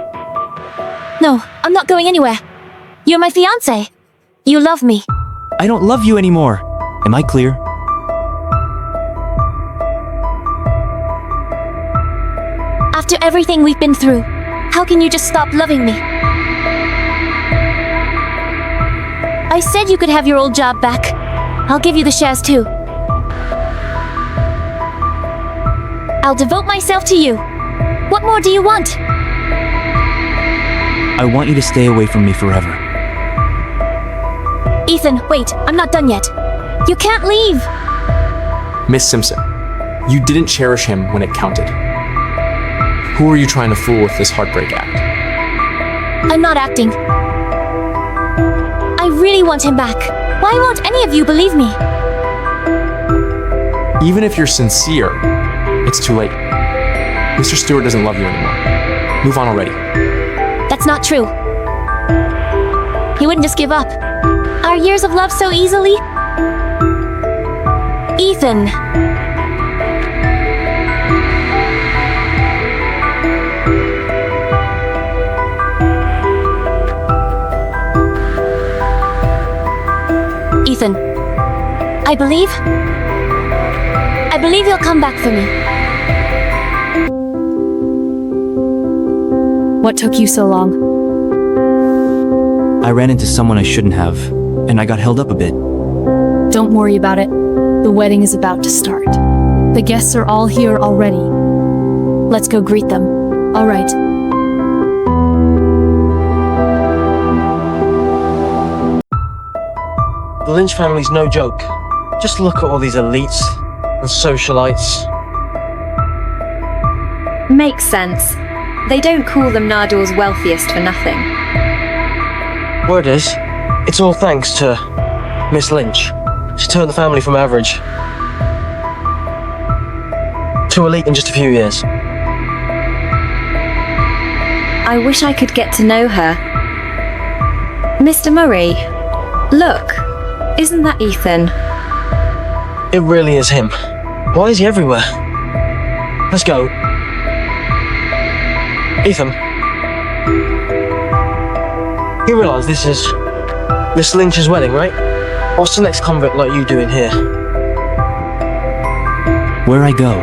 S7: No, I'm not going anywhere. You're my fiancé. You love me.
S1: I don't love you anymore. Am I clear?
S7: After everything we've been through, how can you just stop loving me? I said you could have your old job back. I'll give you the shares too. I'll devote myself to you. What more do you want?
S1: I want you to stay away from me forever.
S7: Ethan, wait, I'm not done yet. You can't leave.
S11: Miss Simpson, you didn't cherish him when it counted. Who are you trying to fool with this heartbreak act?
S7: I'm not acting. I really want him back. Why won't any of you believe me?
S11: Even if you're sincere, it's It's too late. Mr. Stewart doesn't love you anymore. Move on already.
S7: That's not true. He wouldn't just give up. Our years of love so easily? Ethan. Ethan. I believe you'll come back for me.
S4: What took you so long?
S1: I ran into someone I shouldn't have, and I got held up a bit.
S4: Don't worry about it. The wedding is about to start. The guests are all here already. Let's go greet them. All right.
S6: The Lynch family's no joke. Just look at all these elites and socialites.
S5: Makes sense. They don't call them Nardor's wealthiest for nothing.
S6: Word is, it's all thanks to Miss Lynch. She turned the family from average to elite in just a few years.
S5: I wish I could get to know her. Mr. Murray, look. Isn't that Ethan?
S6: It really is him. Why is he everywhere? Let's go. Ethan. You realise this is Miss Lynch's wedding, right? What's the next convict like you doing here?
S1: Where I go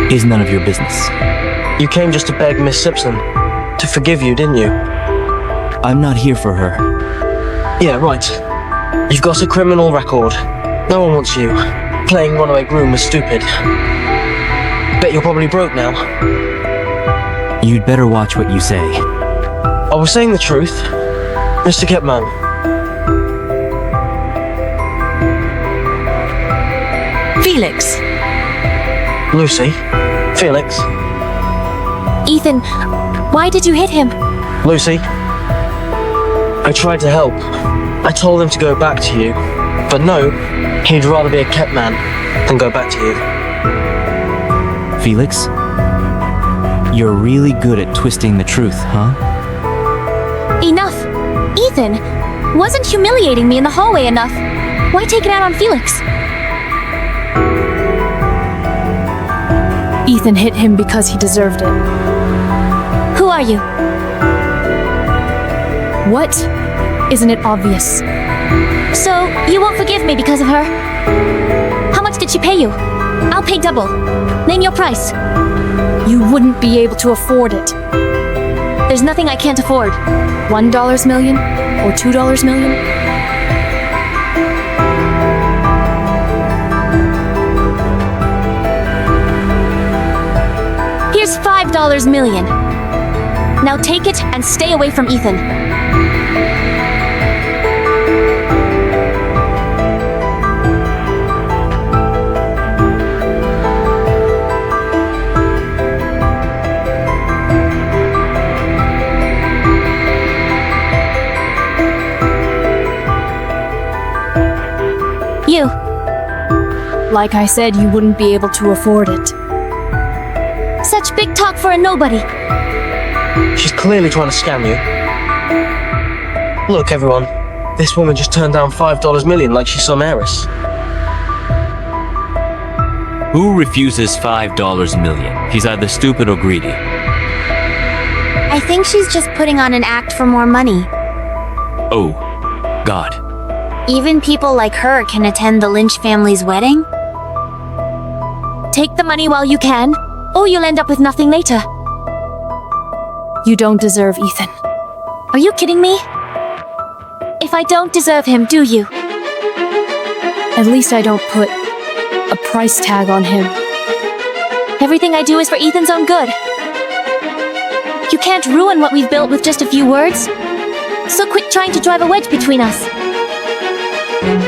S1: is none of your business.
S6: You came just to beg Miss Simpson to forgive you, didn't you?
S1: I'm not here for her.
S6: Yeah, right. You've got a criminal record. No one wants you. Playing runaway groom was stupid. Bet you're probably broke now.
S1: You'd better watch what you say.
S6: I was saying the truth, Mr. Kepman.
S10: Felix.
S6: Lucy. Felix.
S7: Ethan, why did you hit him?
S6: Lucy. I tried to help. I told him to go back to you. But no, he'd rather be a kept man than go back to you.
S1: Felix? You're really good at twisting the truth, huh?
S7: Enough! Ethan, wasn't humiliating me in the hallway enough? Why take it out on Felix?
S4: Ethan hit him because he deserved it.
S7: Who are you?
S4: What? Isn't it obvious?
S7: So, you won't forgive me because of her? How much did she pay you? I'll pay double. Name your price.
S4: You wouldn't be able to afford it.
S7: There's nothing I can't afford.
S4: $1 million? Or $2 million?
S7: Here's $5 million. Now take it and stay away from Ethan. You.
S4: Like I said, you wouldn't be able to afford it.
S7: Such big talk for a nobody.
S6: She's clearly trying to scam you. Look, everyone. This woman just turned down $5 million like she's some heiress.
S8: Who refuses $5 million? He's either stupid or greedy.
S12: I think she's just putting on an act for more money.
S8: Oh, God.
S12: Even people like her can attend the Lynch family's wedding?
S7: Take the money while you can, or you'll end up with nothing later.
S4: You don't deserve Ethan.
S7: Are you kidding me? If I don't deserve him, do you?
S4: At least I don't put a price tag on him.
S7: Everything I do is for Ethan's own good. You can't ruin what we've built with just a few words. So quit trying to drive a wedge between us.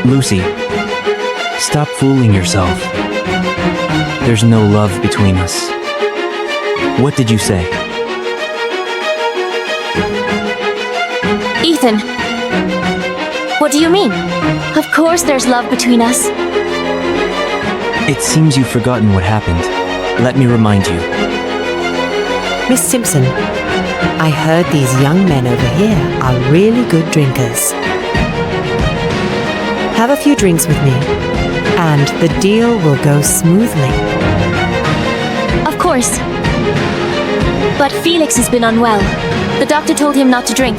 S1: Lucy, stop fooling yourself. There's no love between us. What did you say?
S7: Ethan, what do you mean? Of course there's love between us.
S1: It seems you've forgotten what happened. let me remind you.
S17: Miss Simpson, I heard these young men over here are really good drinkers. Have a few drinks with me, and the deal will go smoothly.
S7: Of course. But Felix has been unwell. The doctor told him not to drink.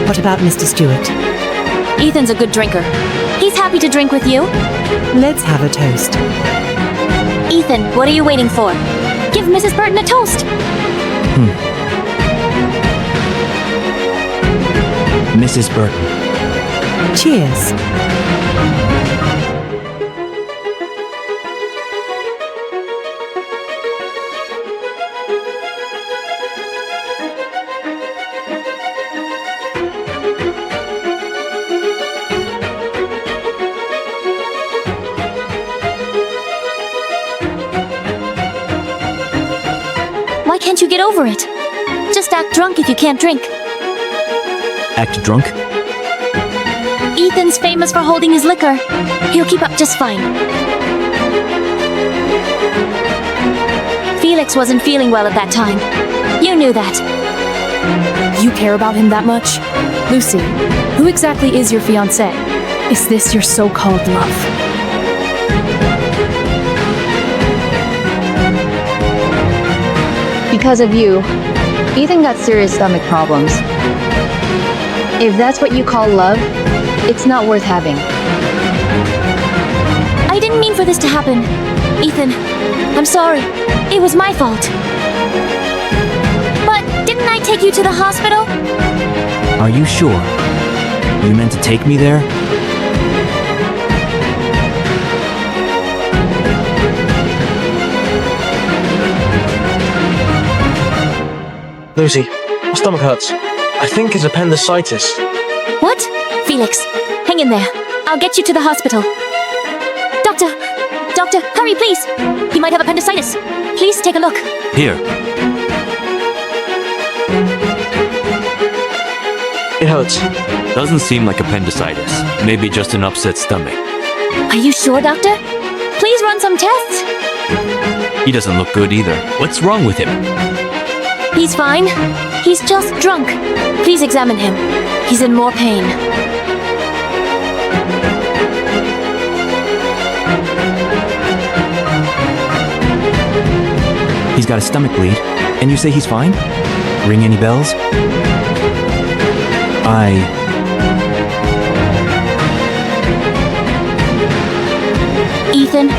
S17: What about Mr. Stewart?
S7: Ethan's a good drinker. He's happy to drink with you.
S17: Let's have a toast.
S7: Ethan, what are you waiting for? Give Mrs. Burton a toast.
S1: Mrs. Burton.
S17: Cheers.
S7: Why can't you get over it? Just act drunk if you can't drink.
S1: Act drunk?
S7: Ethan's famous for holding his liquor. He'll keep up just fine. Felix wasn't feeling well at that time. You knew that.
S4: You care about him that much? Lucy, who exactly is your fiancé? Is this your so-called love?
S18: Because of you, Ethan got serious stomach problems. If that's what you call love, it's not worth having.
S7: I didn't mean for this to happen. Ethan, I'm sorry. It was my fault. But didn't I take you to the hospital?
S1: Are you sure? You meant to take me there?
S6: Lucy, my stomach hurts. I think it's appendicitis.
S7: What? Felix, hang in there. I'll get you to the hospital. Doctor, hurry please. He might have appendicitis. Please take a look.
S8: Here.
S6: It hurts.
S8: Doesn't seem like appendicitis. Maybe just an upset stomach.
S7: Are you sure, doctor? Please run some tests.
S8: He doesn't look good either. What's wrong with him?
S7: He's fine. He's just drunk. Please examine him. He's in more pain.
S1: He's got a stomach bleed, and you say he's fine? Ring any bells?
S7: Ethan,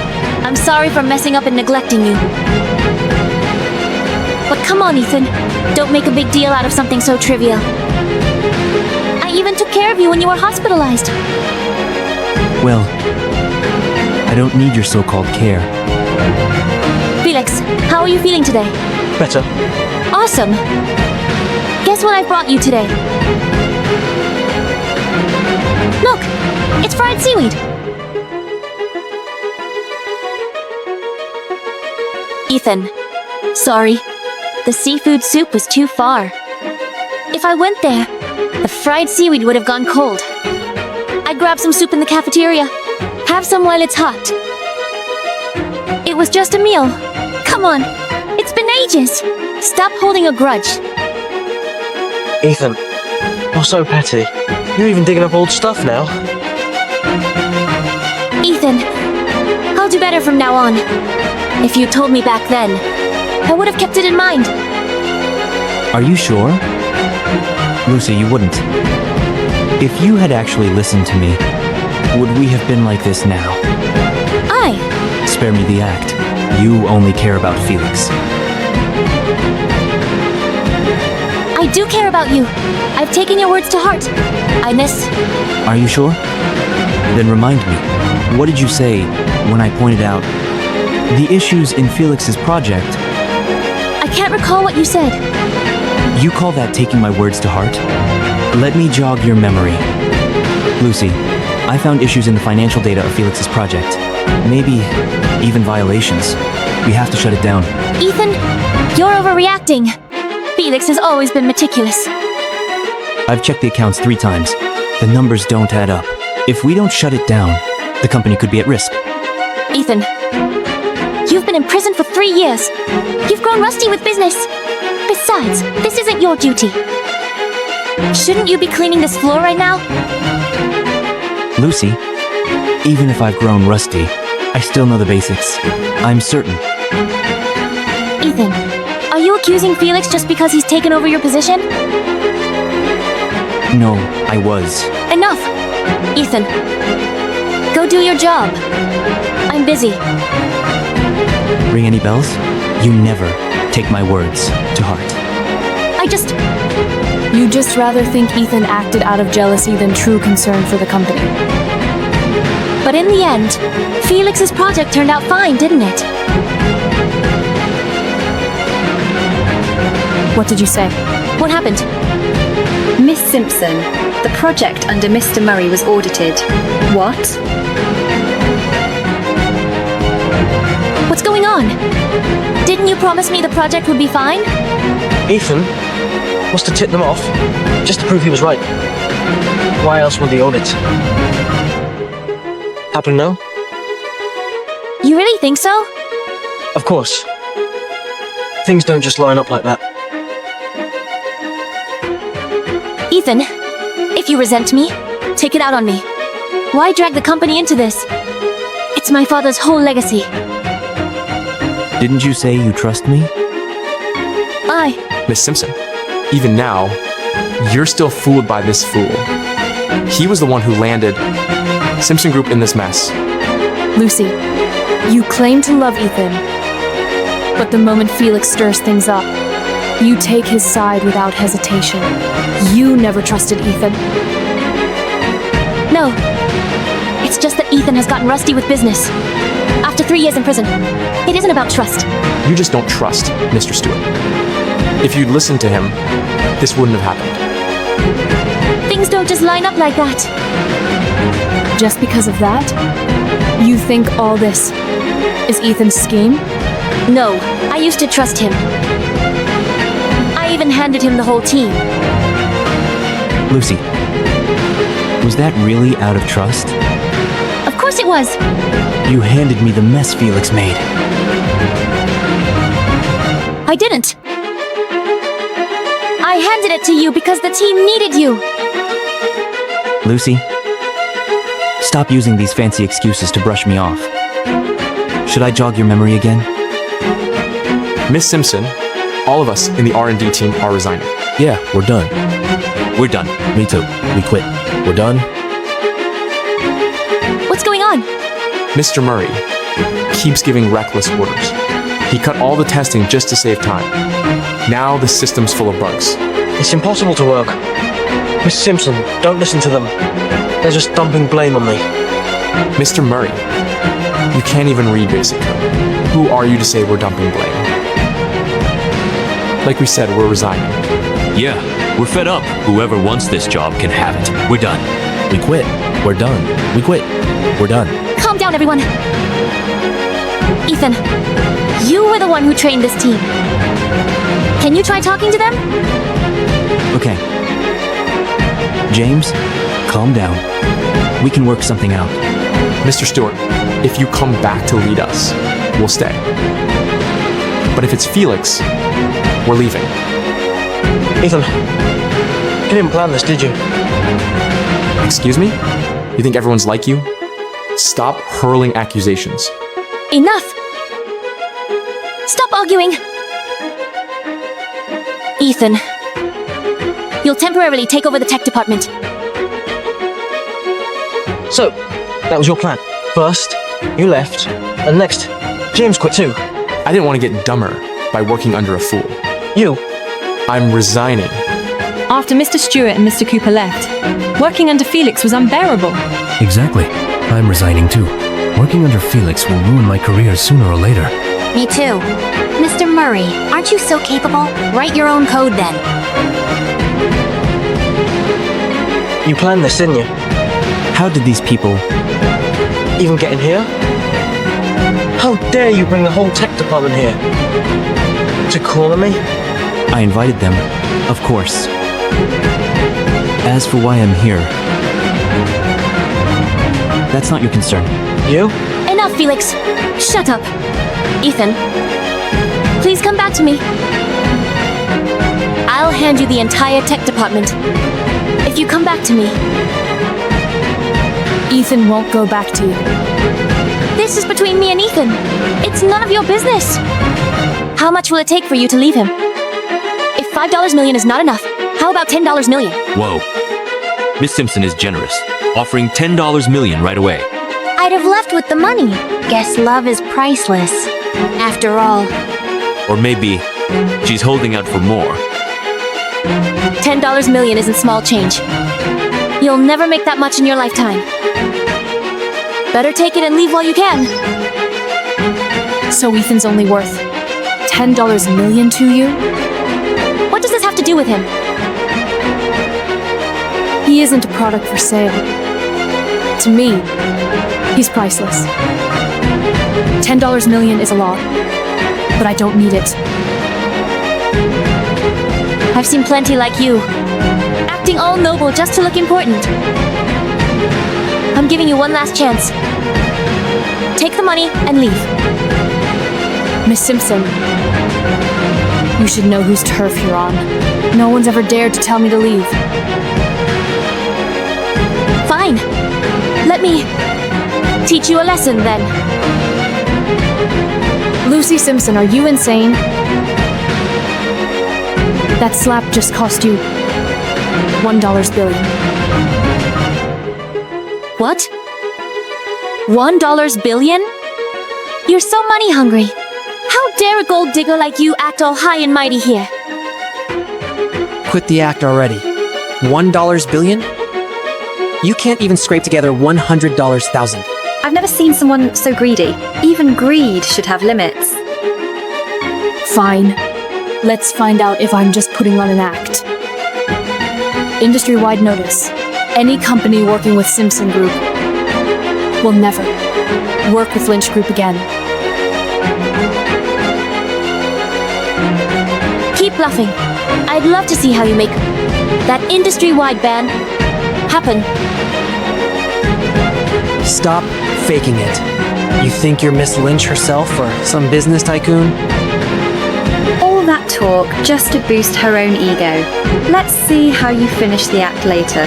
S7: I'm sorry for messing up and neglecting you. But come on, Ethan. Don't make a big deal out of something so trivial. I even took care of you when you were hospitalized.
S1: Well, I don't need your so-called care.
S7: Felix, how are you feeling today?
S6: Better.
S7: Awesome. Guess what I brought you today? Look, it's fried seaweed. Ethan, sorry. The seafood soup was too far. If I went there, the fried seaweed would have gone cold. I'd grab some soup in the cafeteria. Have some while it's hot. It was just a meal. Come on, it's been ages. Stop holding a grudge.
S6: Ethan, you're so petty. You're even digging up old stuff now.
S7: Ethan, I'll do better from now on. If you told me back then, I would have kept it in mind.
S1: Are you sure? Lucy, you wouldn't. If you had actually listened to me, would we have been like this now? Spare me the act. You only care about Felix.
S7: I do care about you. I've taken your words to heart.
S1: Are you sure? Then remind me, what did you say when I pointed out the issues in Felix's project?
S7: I can't recall what you said.
S1: You call that taking my words to heart? Let me jog your memory. Lucy, I found issues in the financial data of Felix's project. Maybe even violations. We have to shut it down.
S7: Ethan, you're overreacting. Felix has always been meticulous.
S1: I've checked the accounts 3 times. The numbers don't add up. If we don't shut it down, the company could be at risk.
S7: Ethan, you've been in prison for 3 years. You've grown rusty with business. Besides, this isn't your duty. Shouldn't you be cleaning this floor right now?
S1: Lucy, even if I've grown rusty, I still know the basics. I'm certain.
S7: Ethan, are you accusing Felix just because he's taken over your position?
S1: No, I was.
S7: Enough! Ethan, go do your job. I'm busy.
S1: Ring any bells? You never take my words to heart.
S4: You just rather think Ethan acted out of jealousy than true concern for the company.
S7: But in the end, Felix's project turned out fine, didn't it?
S4: What did you say?
S7: What happened?
S5: Miss Simpson, the project under Mr. Murray was audited. What?
S7: What's going on? Didn't you promise me the project would be fine?
S6: Ethan must have tipped them off, just to prove he was right. Why else would the audit? Happen to know?
S7: You really think so?
S6: Of course. Things don't just line up like that.
S7: Ethan, if you resent me, take it out on me. Why drag the company into this? It's my father's whole legacy.
S1: Didn't you say you trust me?
S11: Miss Simpson, even now, you're still fooled by this fool. He was the one who landed Simpson Group in this mess.
S4: Lucy, you claim to love Ethan, but the moment Felix stirs things up, you take his side without hesitation. You never trusted Ethan.
S7: No. It's just that Ethan has gotten rusty with business. After 3 years in prison. It isn't about trust.
S11: You just don't trust Mr. Stewart. If you'd listened to him, this wouldn't have happened.
S7: Things don't just line up like that.
S4: Just because of that, you think all this is Ethan's scheme?
S7: No, I used to trust him. I even handed him the whole team.
S1: Lucy, was that really out of trust?
S7: Of course it was.
S1: You handed me the mess Felix made.
S7: I didn't. I handed it to you because the team needed you.
S1: Lucy, stop using these fancy excuses to brush me off. Should I jog your memory again?
S11: Miss Simpson, all of us in the R&D team are resigning.
S2: Yeah, we're done.
S8: We're done.
S2: Me too. We quit. We're done.
S7: What's going on?
S11: Mr. Murray keeps giving reckless orders. He cut all the testing just to save time. Now the system's full of bugs.
S6: It's impossible to work. Miss Simpson, don't listen to them. They're just dumping blame on me.
S11: Mr. Murray, you can't even read basic code. Who are you to say we're dumping blame? Like we said, we're resigning.
S8: Yeah, we're fed up. Whoever wants this job can have it. We're done.
S2: We quit. We're done. We quit. We're done.
S7: Calm down, everyone. Ethan, you were the one who trained this team. Can you try talking to them?
S1: Okay. James, calm down. We can work something out.
S11: Mr. Stewart, if you come back to lead us, we'll stay. But if it's Felix, we're leaving.
S6: Ethan, you didn't plan this, did you?
S11: Excuse me? You think everyone's like you? Stop hurling accusations.
S7: Enough! Stop arguing! Ethan, you'll temporarily take over the tech department.
S6: So, that was your plan. First, you left, and next, James quit too.
S11: I didn't want to get dumber by working under a fool.
S6: You?
S11: I'm resigning.
S14: After Mr. Stewart and Mr. Cooper left, working under Felix was unbearable.
S2: Exactly. I'm resigning too. Working under Felix will ruin my career sooner or later.
S7: Me too. Mr. Murray, aren't you so capable? Write your own code then.
S6: You planned this, didn't you?
S1: How did these people
S6: even get in here? How dare you bring the whole tech department here? To corner me?
S1: I invited them, of course. As for why I'm here, That's not your concern.
S6: You?
S7: Enough, Felix. Shut up. Ethan, please come back to me. I'll hand you the entire tech department if you come back to me.
S4: Ethan won't go back to you.
S7: This is between me and Ethan. It's none of your business. How much will it take for you to leave him? If $5 million is not enough, how about $10 million?
S8: Whoa. Miss Simpson is generous, offering $10 million right away.
S7: I'd have left with the money. Guess love is priceless. After all.
S8: Or maybe she's holding out for more.
S7: $10 million isn't small change. You'll never make that much in your lifetime. Better take it and leave while you can.
S4: So Ethan's only worth $10 million to you?
S7: What does this have to do with him?
S4: He isn't a product for sale. To me, he's priceless. $10 million is a lot, but I don't need it.
S7: I've seen plenty like you, acting all noble just to look important. I'm giving you one last chance. Take the money and leave.
S4: Miss Simpson, you should know whose turf you're on. No one's ever dared to tell me to leave.
S7: Fine. Let me teach you a lesson then.
S4: Lucy Simpson, are you insane? That slap just cost you $1 billion.
S7: What? $1 billion? You're so money hungry. How dare a gold digger like you act all high and mighty here?
S19: Quit the act already. $1 billion? You can't even scrape together $100,000.
S5: I've never seen someone so greedy. Even greed should have limits.
S4: Fine. Let's find out if I'm just putting on an act. Industry-wide notice. Any company working with Simpson Group will never work with Lynch Group again.
S7: Keep bluffing. I'd love to see how you make that industry-wide ban happen.
S19: Stop faking it. You think you're Miss Lynch herself or some business tycoon?
S5: All that talk just to boost her own ego. Let's see how you finish the act later.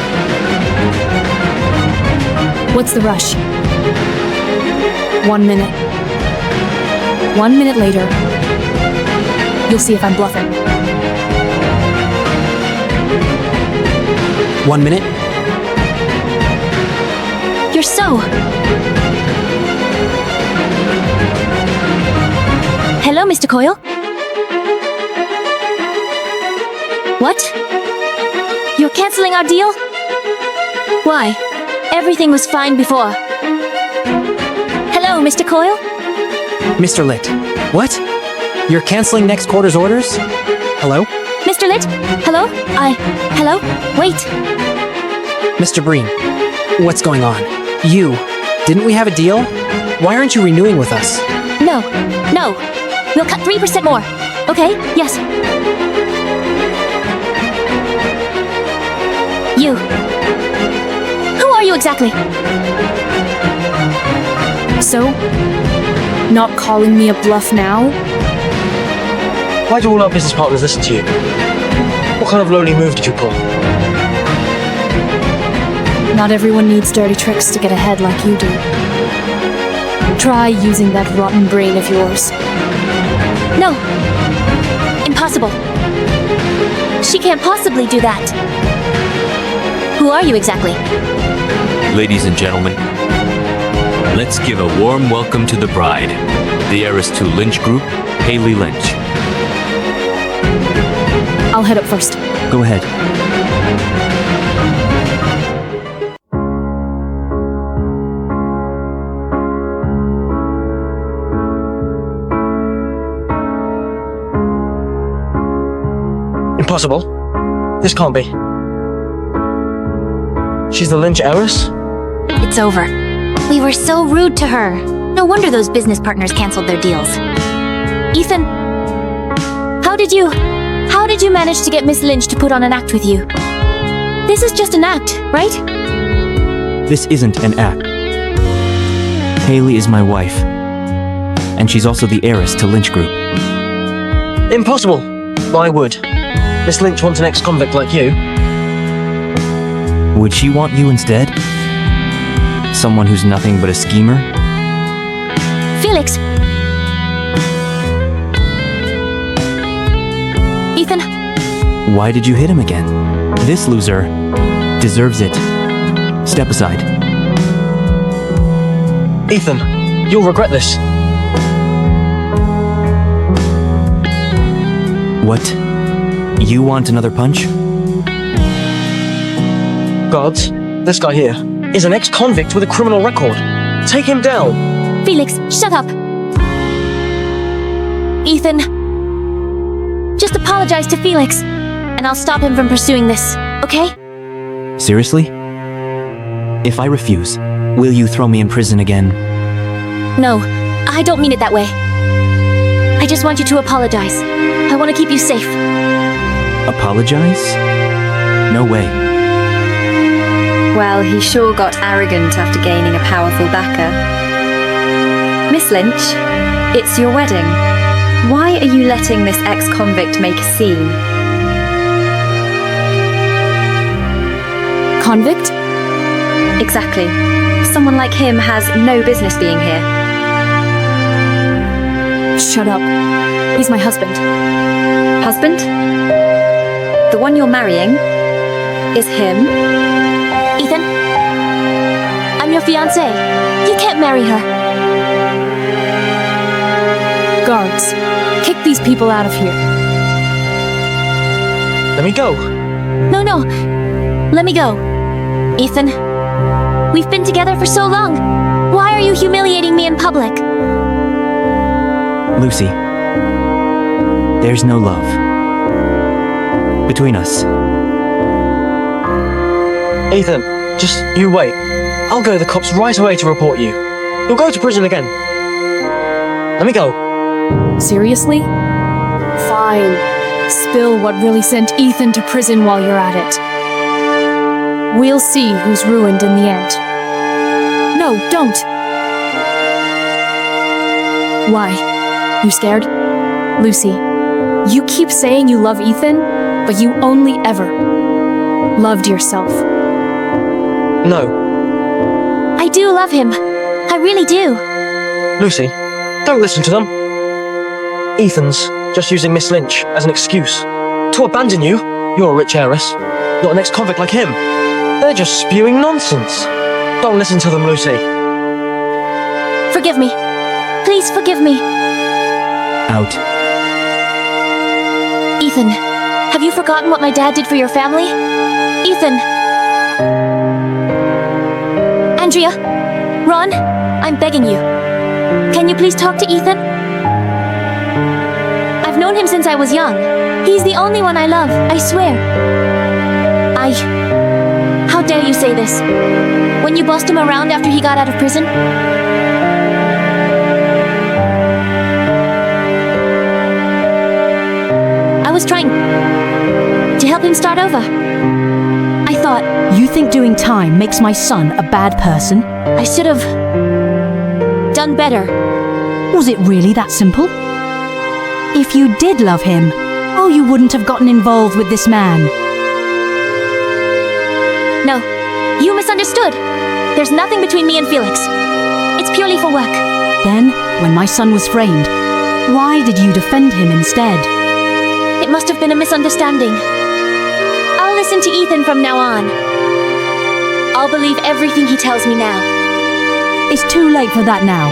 S4: What's the rush? 1 minute. 1 minute later, you'll see if I'm bluffing.
S19: 1 minute?
S7: You're so... Hello, Mr. Coyle? What? You're canceling our deal? Why? Everything was fine before. Hello, Mr. Coyle?
S19: Mr. Litt. What? You're canceling next quarter's orders? Hello?
S7: Mr. Litt? Hello? Hello? Wait.
S19: Mr. Breen. What's going on? Didn't we have a deal? Why aren't you renewing with us?
S7: No. We'll cut 3% more. Okay, yes. You. Who are you exactly?
S4: So, not calling me a bluff now?
S6: Why do all our business partners listen to you? What kind of lowly move did you pull?
S4: Not everyone needs dirty tricks to get ahead like you do. Try using that rotten brain of yours.
S7: No. Impossible. She can't possibly do that. Who are you exactly?
S8: Ladies and gentlemen, let's give a warm welcome to the bride, the heiress to Lynch Group, Haley Lynch.
S4: I'll head up first.
S1: Go ahead.
S6: Impossible. This can't be. She's the Lynch heiress?
S7: It's over. We were so rude to her. No wonder those business partners canceled their deals. Ethan, how did you manage to get Miss Lynch to put on an act with you? This is just an act, right?
S1: This isn't an act. Haley is my wife. And she's also the heiress to Lynch Group.
S6: Impossible. Why would? Miss Lynch wants an ex-convict like you.
S1: Would she want you instead? Someone who's nothing but a schemer?
S7: Felix! Ethan,
S1: Why did you hit him again? This loser deserves it. Step aside.
S6: Ethan, you'll regret this.
S1: What? You want another punch?
S6: Guards, this guy here is an ex-convict with a criminal record. Take him down.
S7: Felix, shut up! Ethan, just apologize to Felix, and I'll stop him from pursuing this, okay?
S1: Seriously? If I refuse, will you throw me in prison again?
S7: No, I don't mean it that way. I just want you to apologize. I want to keep you safe.
S1: Apologize? No way.
S5: Well, he sure got arrogant after gaining a powerful backer. Miss Lynch, it's your wedding. Why are you letting this ex-convict make a scene?
S4: Convict?
S5: Exactly. Someone like him has no business being here.
S4: Shut up. He's my husband.
S5: Husband? The one you're marrying is him?
S7: Ethan, I'm your fiancé. You can't marry her.
S4: Guards, kick these people out of here.
S6: Let me go.
S7: No, let me go. Ethan, we've been together for so long. Why are you humiliating me in public?
S1: Lucy, there's no love between us.
S6: Ethan, just you wait. I'll go to the cops right away to report you. You'll go to prison again. Let me go.
S4: Seriously? Fine. Spill what really sent Ethan to prison while you're at it. We'll see who's ruined in the end. No, don't. Why? You scared? Lucy, you keep saying you love Ethan, but you only ever loved yourself.
S6: No.
S7: I do love him. I really do.
S6: Lucy, don't listen to them. Ethan's just using Miss Lynch as an excuse to abandon you. You're a rich heiress, not an ex-convict like him. They're just spewing nonsense. Don't listen to them, Lucy.
S7: Forgive me. Please forgive me.
S1: Out.
S7: Ethan, have you forgotten what my dad did for your family? Ethan. Andrea, Ron, I'm begging you. Can you please talk to Ethan? I've known him since I was young. He's the only one I love, I swear. How dare you say this? When you bossed him around after he got out of prison? I was trying to help him start over. I thought...
S15: You think doing time makes my son a bad person?
S7: I should have done better.
S15: Was it really that simple? If you did love him, oh, you wouldn't have gotten involved with this man.
S7: No, you misunderstood. There's nothing between me and Felix. It's purely for work.
S15: Then, when my son was framed, why did you defend him instead?
S7: It must have been a misunderstanding. I'll listen to Ethan from now on. I'll believe everything he tells me now.
S15: It's too late for that now.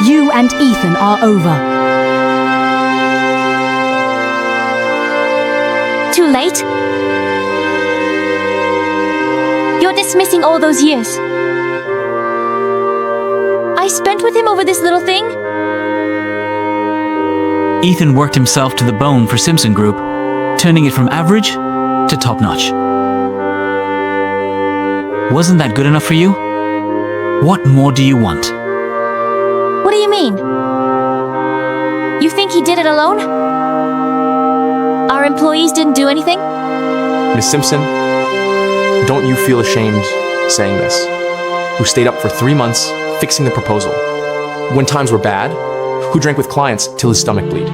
S15: You and Ethan are over.
S7: Too late? You're dismissing all those years I spent with him over this little thing?
S16: Ethan worked himself to the bone for Simpson Group, turning it from average to top-notch. Wasn't that good enough for you? What more do you want?
S7: What do you mean? You think he did it alone? Our employees didn't do anything?
S11: Miss Simpson, don't you feel ashamed saying this? Who stayed up for 3 months fixing the proposal. When times were bad, who drank with clients till his stomach bleed?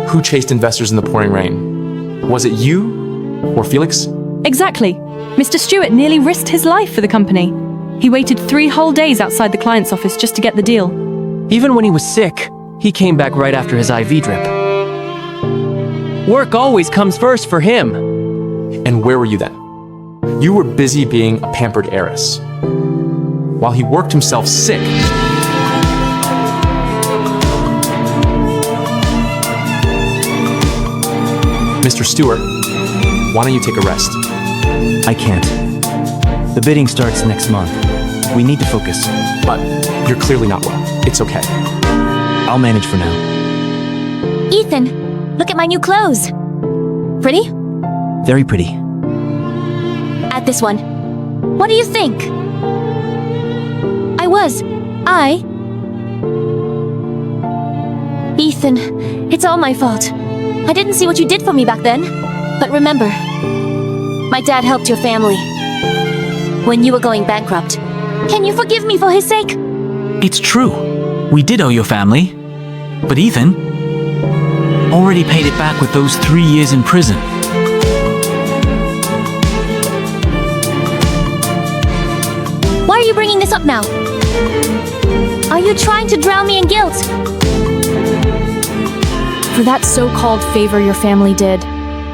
S11: Who chased investors in the pouring rain? Was it you or Felix?
S14: Exactly. Mr. Stewart nearly risked his life for the company. He waited 3 whole days outside the client's office just to get the deal.
S2: Even when he was sick, he came back right after his IV drip. Work always comes first for him.
S11: And where were you then? You were busy being a pampered heiress, while he worked himself sick. Mr. Stewart, why don't you take a rest?
S1: I can't. The bidding starts next month. We need to focus.
S11: But you're clearly not well. It's okay.
S1: I'll manage for now.
S7: Ethan, look at my new clothes. Pretty?
S1: Very pretty.
S7: Add this one. What do you think? Ethan, it's all my fault. I didn't see what you did for me back then. But remember, my dad helped your family when you were going bankrupt. Can you forgive me for his sake?
S16: It's true. We did owe your family. But Ethan already paid it back with those 3 years in prison.
S7: Why are you bringing this up now? Are you trying to drown me in guilt?
S4: For that so-called favor your family did,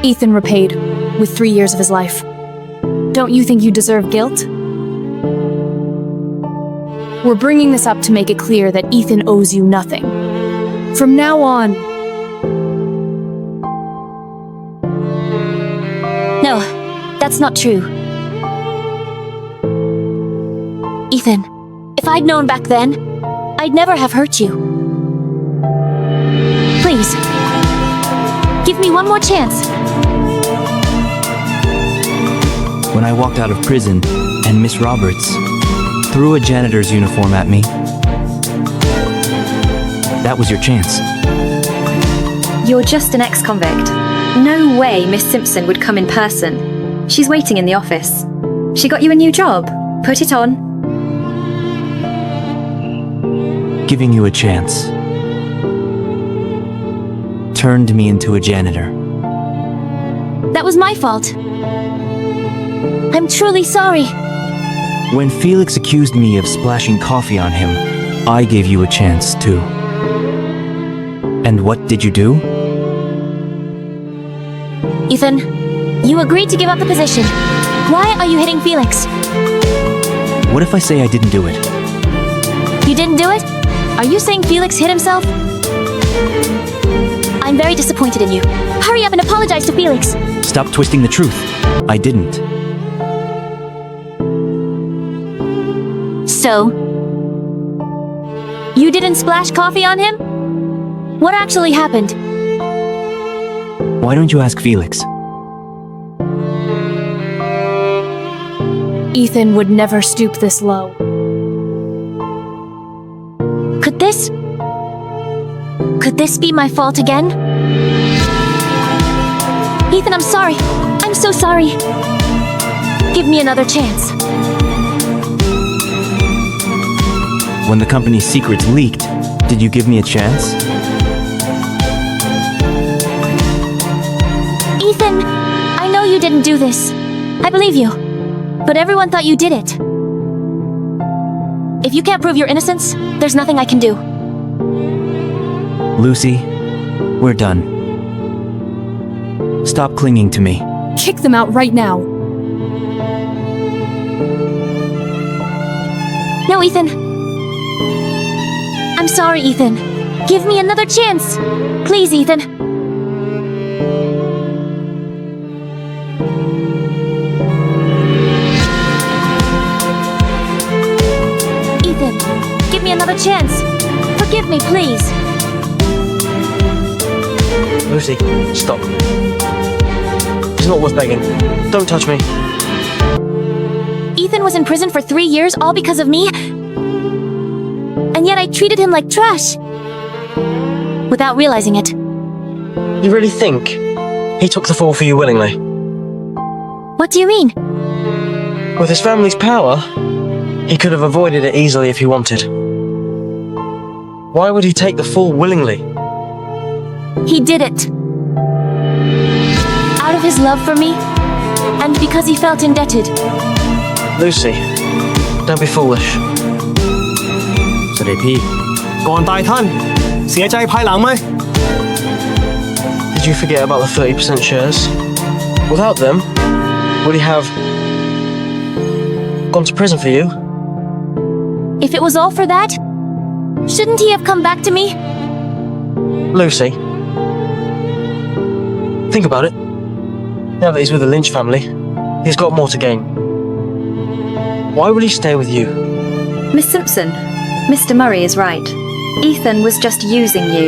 S4: Ethan repaid with 3 years of his life. Don't you think you deserve guilt? We're bringing this up to make it clear that Ethan owes you nothing. From now on...
S7: No, that's not true. Ethan, if I'd known back then, I'd never have hurt you. Please, give me one more chance.
S1: When I walked out of prison and Miss Roberts threw a janitor's uniform at me, that was your chance.
S5: You're just an ex-convict. No way Miss Simpson would come in person. She's waiting in the office. She got you a new job. Put it on.
S1: Giving you a chance turned me into a janitor.
S7: That was my fault. I'm truly sorry.
S1: When Felix accused me of splashing coffee on him, I gave you a chance too. And what did you do?
S7: Ethan, you agreed to give up the position. Why are you hitting Felix?
S1: What if I say I didn't do it?
S7: You didn't do it? Are you saying Felix hit himself? I'm very disappointed in you. Hurry up and apologize to Felix.
S1: Stop twisting the truth. I didn't.
S7: So, you didn't splash coffee on him? What actually happened?
S1: Why don't you ask Felix?
S4: Ethan would never stoop this low.
S7: Could this be my fault again? Ethan, I'm sorry. I'm so sorry. Give me another chance.
S1: When the company's secrets leaked, did you give me a chance?
S7: Ethan, I know you didn't do this. I believe you. But everyone thought you did it. If you can't prove your innocence, there's nothing I can do.
S1: Lucy, we're done. Stop clinging to me.
S4: Kick them out right now.
S7: No, Ethan. I'm sorry, Ethan. Give me another chance. Please, Ethan. Ethan, give me another chance. Forgive me, please.
S6: Lucy, stop. It's not worth begging. Don't touch me.
S7: Ethan was in prison for 3 years, all because of me. And yet I treated him like trash. Without realizing it.
S6: You really think he took the fall for you willingly?
S7: What do you mean?
S6: With his family's power, He could have avoided it easily if he wanted. Why would he take the fall willingly?
S7: He did it. Out of his love for me, and because he felt indebted.
S6: Lucy, don't be foolish.
S20: เสด็จพี่ก่อนตายท่านเสียใจภายหลังไหม
S6: Did you forget about the 30% shares? Without them, would he have gone to prison for you?
S7: If it was all for that, shouldn't he have come back to me?
S6: Lucy, think about it. Now that he's with the Lynch family, he's got more to gain. Why would he stay with you?
S5: Miss Simpson, Mr. Murray is right. Ethan was just using you.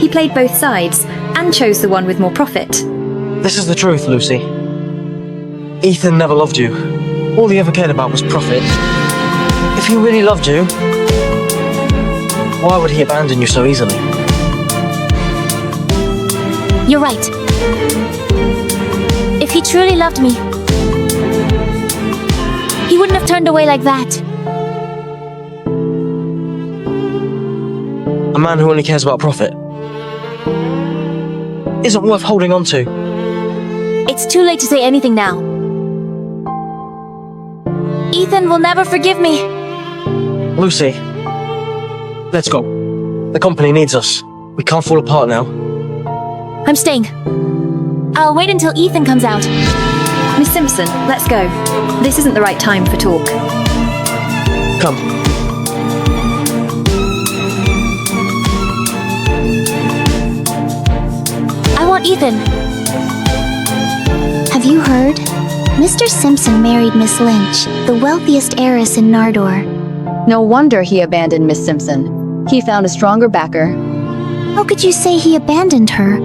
S5: He played both sides and chose the one with more profit.
S6: This is the truth, Lucy. Ethan never loved you. All he ever cared about was profit. If he really loved you, why would he abandon you so easily?
S7: You're right. If he truly loved me, he wouldn't have turned away like that.
S6: A man who only cares about profit isn't worth holding on to.
S7: It's too late to say anything now. Ethan will never forgive me.
S6: Lucy, let's go. The company needs us. We can't fall apart now.
S7: I'm staying. I'll wait until Ethan comes out.
S5: Miss Simpson, let's go. This isn't the right time for talk.
S6: Come.
S7: I want Ethan.
S12: Have you heard? Mr. Simpson married Miss Lynch, the wealthiest heiress in Nardor.
S18: No wonder he abandoned Miss Simpson. He found a stronger backer.
S12: How could you say he abandoned her?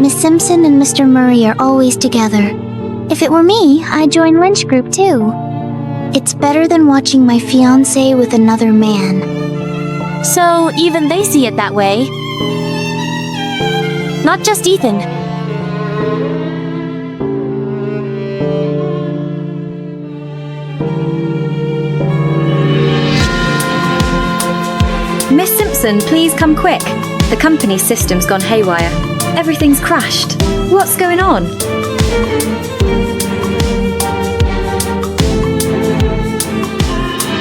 S12: Miss Simpson and Mr. Murray are always together. If it were me, I'd join Lynch Group too. It's better than watching my fiancé with another man.
S7: So even they see it that way. Not just Ethan.
S5: Miss Simpson, please come quick. The company's system's gone haywire. Everything's crashed. What's going on?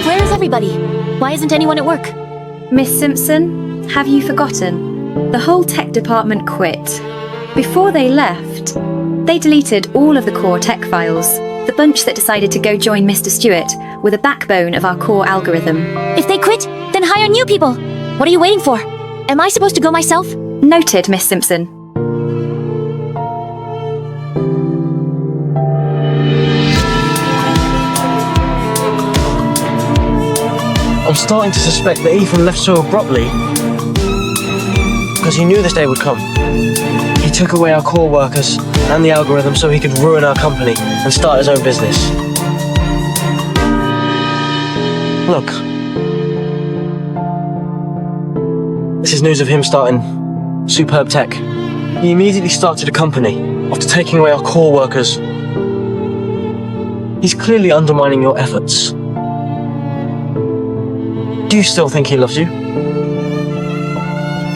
S7: Where is everybody? Why isn't anyone at work?
S5: Miss Simpson, have you forgotten? The whole tech department quit. Before they left, they deleted all of the core tech files. The bunch that decided to go join Mr. Stewart were the backbone of our core algorithm.
S7: If they quit, then hire new people. What are you waiting for? Am I supposed to go myself?
S5: Noted, Miss Simpson.
S6: I'm starting to suspect that Ethan left so abruptly because he knew this day would come. He took away our core workers and the algorithm so he could ruin our company and start his own business. Look. This is news of him starting Superb Tech. He immediately started a company after taking away our core workers. He's clearly undermining your efforts. Do you still think he loves you?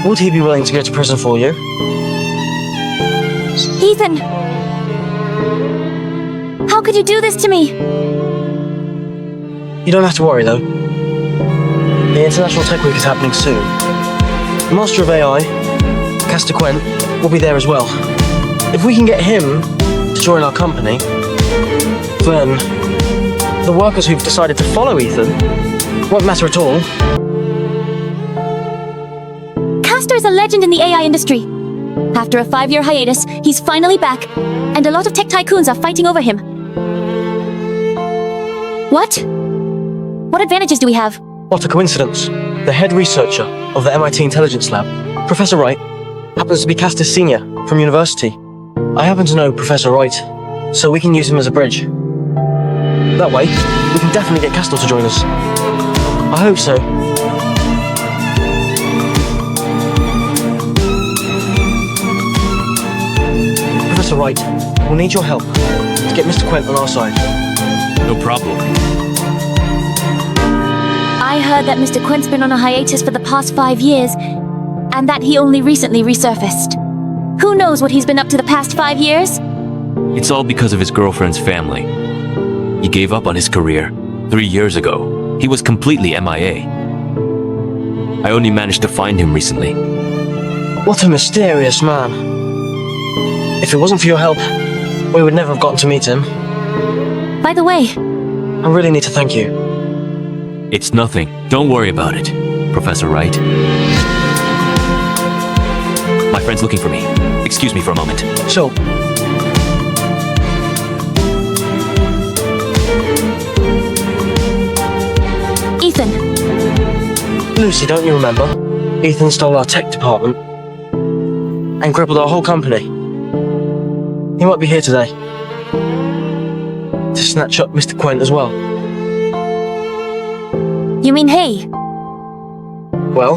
S6: Would he be willing to go to prison for you?
S7: Ethan! How could you do this to me?
S6: You don't have to worry though. The International Tech Week is happening soon. The Master of AI, Castor Quent, will be there as well. If we can get him to join our company, then the workers who've decided to follow Ethan won't matter at all.
S7: Castor's a legend in the AI industry. After a 5-year hiatus, he's finally back, and a lot of tech tycoons are fighting over him. What? What advantages do we have?
S6: What a coincidence. The head researcher of the MIT Intelligence Lab, Professor Wright, happens to be Castor's senior from university. I happen to know Professor Wright, so we can use him as a bridge. That way, we can definitely get Castor to join us. I hope so. Professor Wright, we'll need your help to get Mr. Quent on our side.
S8: No problem.
S7: I heard that Mr. Quint's been on a hiatus for the past 5 years, and that he only recently resurfaced. Who knows what he's been up to the past 5 years?
S8: It's all because of his girlfriend's family. He gave up on his career 3 years ago. He was completely MIA. I only managed to find him recently.
S6: What a mysterious man. If it wasn't for your help, we would never have gotten to meet him.
S7: By the way,
S6: I really need to thank you.
S8: It's nothing. Don't worry about it, Professor Wright. My friend's looking for me. Excuse me for a moment.
S6: So,
S7: Ethan.
S6: Lucy, don't you remember? Ethan stole our tech department and crippled our whole company. He might be here today to snatch up Mr. Quint as well.
S7: You mean hey?
S6: Well,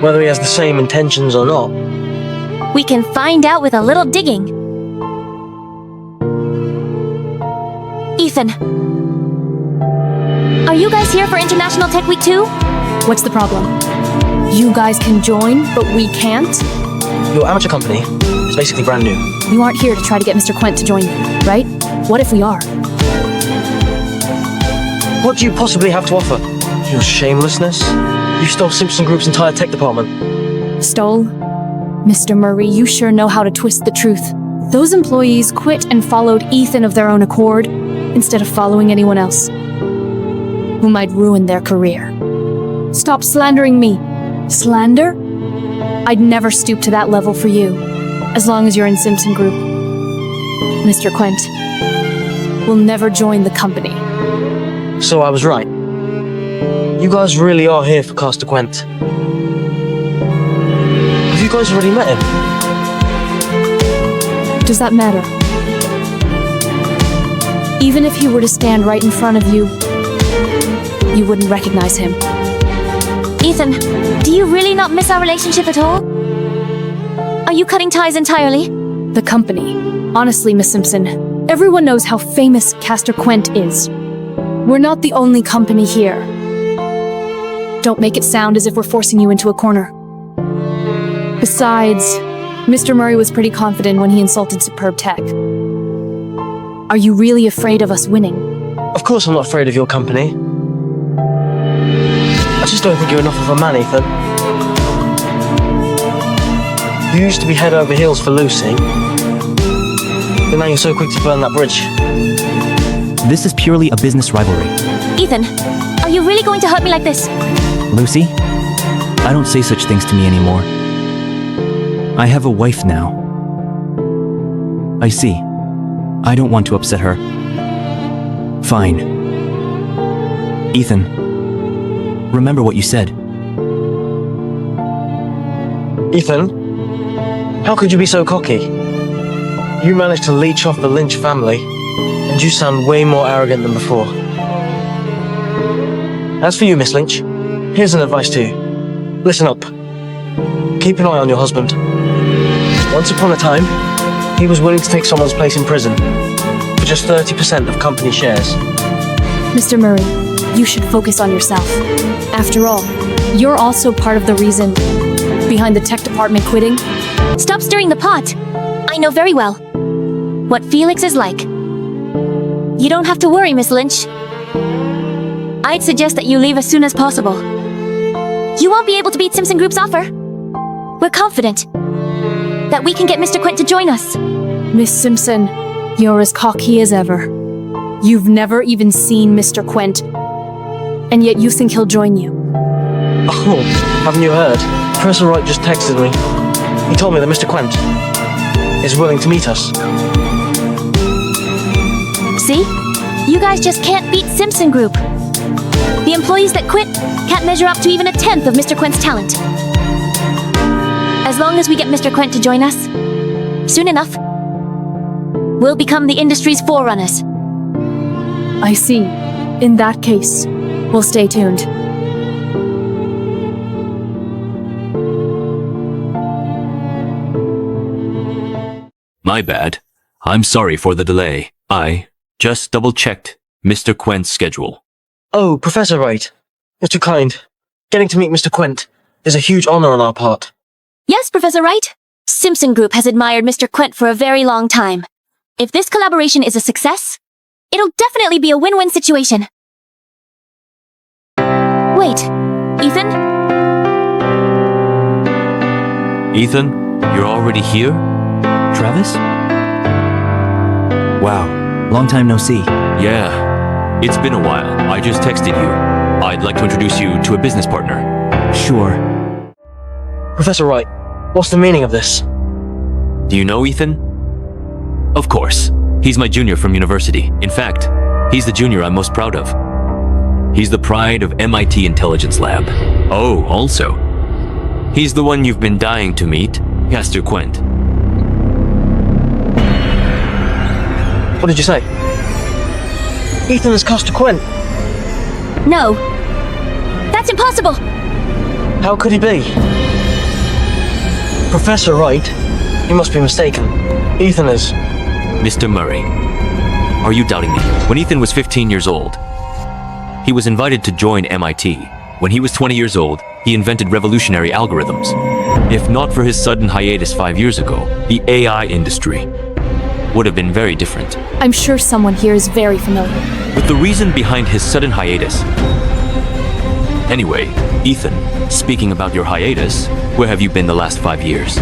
S6: whether he has the same intentions or not.
S7: We can find out with a little digging. Ethan. Are you guys here for International Tech Week too?
S4: What's the problem? You guys can join, but we can't?
S6: Your amateur company is basically brand new.
S4: You aren't here to try to get Mr. Quint to join you, right? What if we are?
S6: What do you possibly have to offer? Your shamelessness? You stole Simpson Group's entire tech department.
S4: Stole? Mr. Murray, you sure know how to twist the truth. Those employees quit and followed Ethan of their own accord, instead of following anyone else who might ruin their career. Stop slandering me. Slander? I'd never stoop to that level for you, as long as you're in Simpson Group. Mr. Quint will never join the company.
S6: So I was right. You guys really are here for Caster Quint. Have you guys already met him?
S4: Does that matter? Even if he were to stand right in front of you, you wouldn't recognize him.
S7: Ethan, do you really not miss our relationship at all? Are you cutting ties entirely?
S4: The company. Honestly, Miss Simpson, everyone knows how famous Caster Quint is. We're not the only company here. Don't make it sound as if we're forcing you into a corner. Besides, Mr. Murray was pretty confident when he insulted Superb Tech. Are you really afraid of us winning?
S6: Of course I'm not afraid of your company. I just don't think you're enough of a man, Ethan. You used to be head over heels for Lucy, but now you're so quick to burn that bridge.
S1: This is purely a business rivalry.
S7: Ethan, are you really going to hurt me like this?
S1: Lucy, I don't say such things to me anymore. I have a wife now. I see. I don't want to upset her. Fine. Ethan, remember what you said.
S6: Ethan, how could you be so cocky? You managed to leech off the Lynch family, and you sound way more arrogant than before. As for you, Miss Lynch, here's an advice to you. Listen up. Keep an eye on your husband. Once upon a time, he was willing to take someone's place in prison for just 30% of company shares.
S4: Mr. Murray, you should focus on yourself. After all, you're also part of the reason behind the tech department quitting.
S7: Stop stirring the pot. I know very well what Felix is like. You don't have to worry, Miss Lynch. I'd suggest that you leave as soon as possible. You won't be able to beat Simpson Group's offer. We're confident that we can get Mr. Quint to join us.
S4: Miss Simpson, you're as cocky as ever. You've never even seen Mr. Quint, and yet you think he'll join you.
S6: Oh, haven't you heard? Professor Wright just texted me. He told me that Mr. Quint is willing to meet us.
S7: See? You guys just can't beat Simpson Group. The employees that quit can't measure up to even a tenth of Mr. Quint's talent. As long as we get Mr. Quint to join us, soon enough, we'll become the industry's forerunners.
S4: I see. In that case, we'll stay tuned.
S8: My bad. I'm sorry for the delay. I just double-checked Mr. Quint's schedule.
S6: Oh, Professor Wright. You're too kind. Getting to meet Mr. Quint is a huge honor on our part.
S7: Yes, Professor Wright. Simpson Group has admired Mr. Quint for a very long time. If this collaboration is a success, it'll definitely be a win-win situation. Wait, Ethan?
S8: Ethan, you're already here?
S1: Travis? Wow, long time no see.
S8: Yeah, it's been a while. I just texted you. I'd like to introduce you to a business partner.
S1: Sure.
S6: Professor Wright, what's the meaning of this?
S8: Do you know Ethan? Of course. He's my junior from university. In fact, he's the junior I'm most proud of. He's the pride of MIT Intelligence Lab. Oh, also, he's the one you've been dying to meet, Castor Quint.
S6: What did you say? Ethan is Castor Quint.
S7: No. That's impossible!
S6: How could he be? Professor Wright, you must be mistaken. Ethan is...
S8: Mr. Murray, are you doubting me? When Ethan was 15 years old, he was invited to join MIT. When he was 20 years old, he invented revolutionary algorithms. If not for his sudden hiatus 5 years ago, the AI industry would have been very different.
S4: I'm sure someone here is very familiar.
S8: With the reason behind his sudden hiatus. Anyway, Ethan, speaking about your hiatus, where have you been the last 5 years?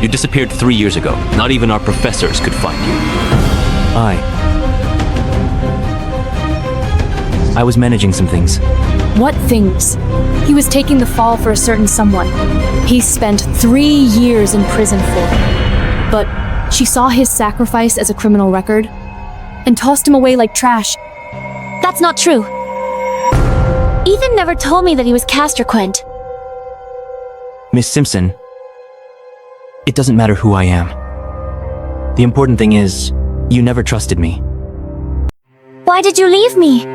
S8: You disappeared 3 years ago. Not even our professors could find you.
S1: I was managing some things.
S4: What things? He was taking the fall for a certain someone. He spent 3 years in prison for it. But she saw his sacrifice as a criminal record and tossed him away like trash.
S7: That's not true. Ethan never told me that he was Castor Quint.
S1: Miss Simpson, it doesn't matter who I am. The important thing is, you never trusted me.
S7: Why did you leave me?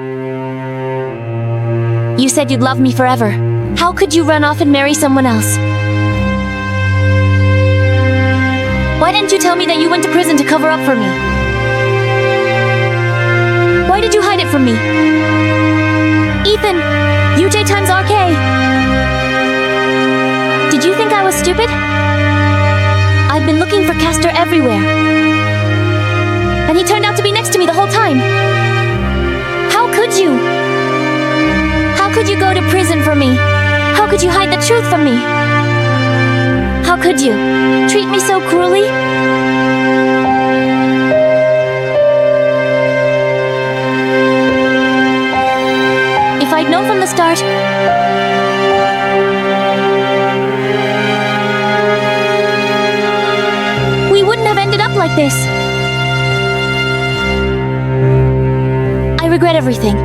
S7: You said you'd love me forever. How could you run off and marry someone else? Why didn't you tell me that you went to prison to cover up for me? Why did you hide it from me? Ethan, UJ times RK. Did you think I was stupid? I've been looking for Castor everywhere. And he turned out to be next to me the whole time. How could you? How could you go to prison for me? How could you hide the truth from me? How could you treat me so cruelly? If I'd known from the start, we wouldn't have ended up like this. I regret everything.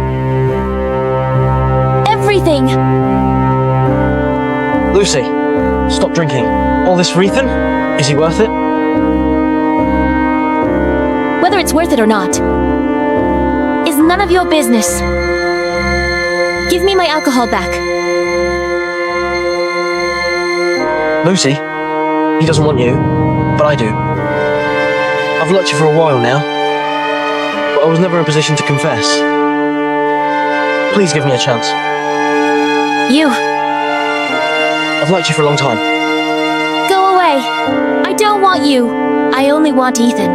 S7: Everything!
S6: Lucy, stop drinking. All this for Ethan? Is he worth it?
S7: Whether it's worth it or not is none of your business. Give me my alcohol back.
S6: Lucy, he doesn't want you, but I do. I've liked you for a while now, but I was never in a position to confess. Please give me a chance.
S7: You.
S6: I've liked you for a long time.
S7: Go away. I don't want you. I only want Ethan.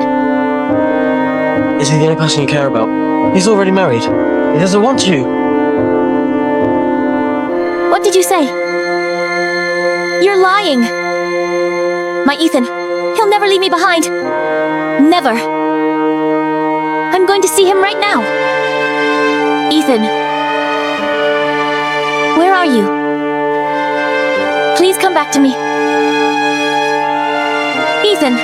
S6: Is he the only person you care about? He's already married. He doesn't want you.
S7: What did you say? You're lying. My Ethan, he'll never leave me behind. Never. I'm going to see him right now. Ethan. Where are you? Please come back to me. Ethan.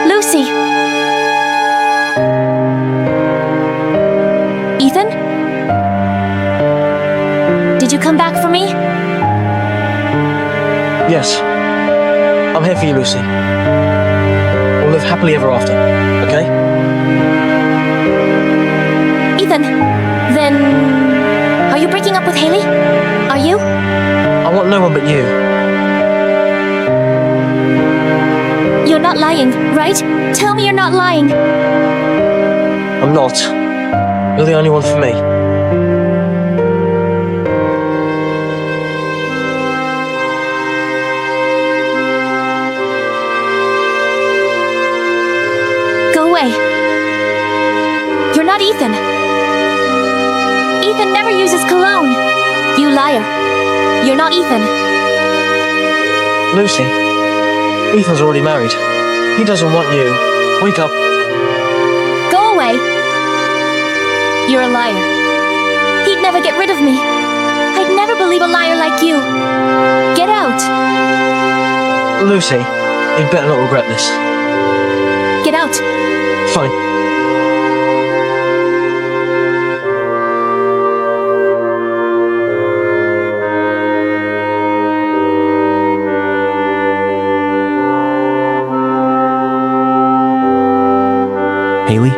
S7: Lucy. Ethan? Did you come back for me?
S6: Yes. I'm here for you, Lucy. We'll live happily ever after, okay?
S7: Ethan, then... are you breaking up with Haley? Are you?
S6: I want no one but you.
S7: You're not lying, right? Tell me you're not lying.
S6: I'm not. You're the only one for me.
S7: Go away. You're not Ethan. Ethan never uses cologne. You liar. You're not Ethan.
S6: Lucy, Ethan's already married. He doesn't want you. Wake up.
S7: Go away. You're a liar. He'd never get rid of me. I'd never believe a liar like you. Get out.
S6: Lucy, you'd better not regret this.
S7: Get out.
S6: Fine.
S1: Haley?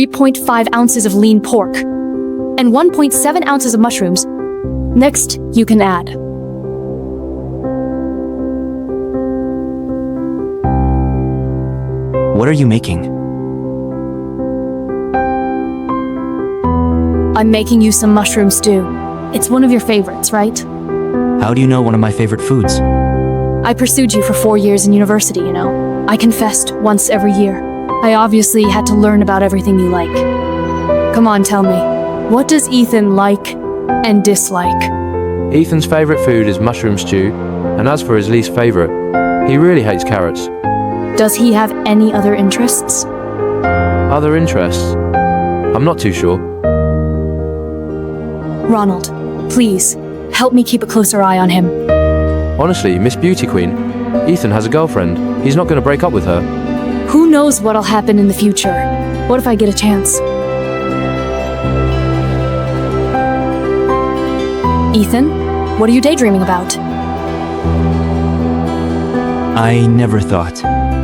S4: .5 ounces of lean pork and 1.7 ounces of mushrooms. Next, you can add
S1: What are you making?
S4: I'm making you some mushroom stew. It's one of your favorites, right?
S1: How do you know one of my favorite foods?
S4: I pursued you for 4 years in university, you know. I confessed once every year. I obviously had to learn about everything you like. Come on, tell me. What does Ethan like and dislike?
S11: Ethan's favourite food is mushroom stew, and as for his least favourite, he really hates carrots.
S4: Does he have any other interests?
S11: Other interests? I'm not too sure.
S4: Ronald, please, help me keep a closer eye on him.
S11: Honestly, Miss Beauty Queen, Ethan has a girlfriend. He's not going to break up with her.
S4: Who knows what'll happen in the future? What if I get a chance? Ethan, what are you daydreaming about?
S1: I never thought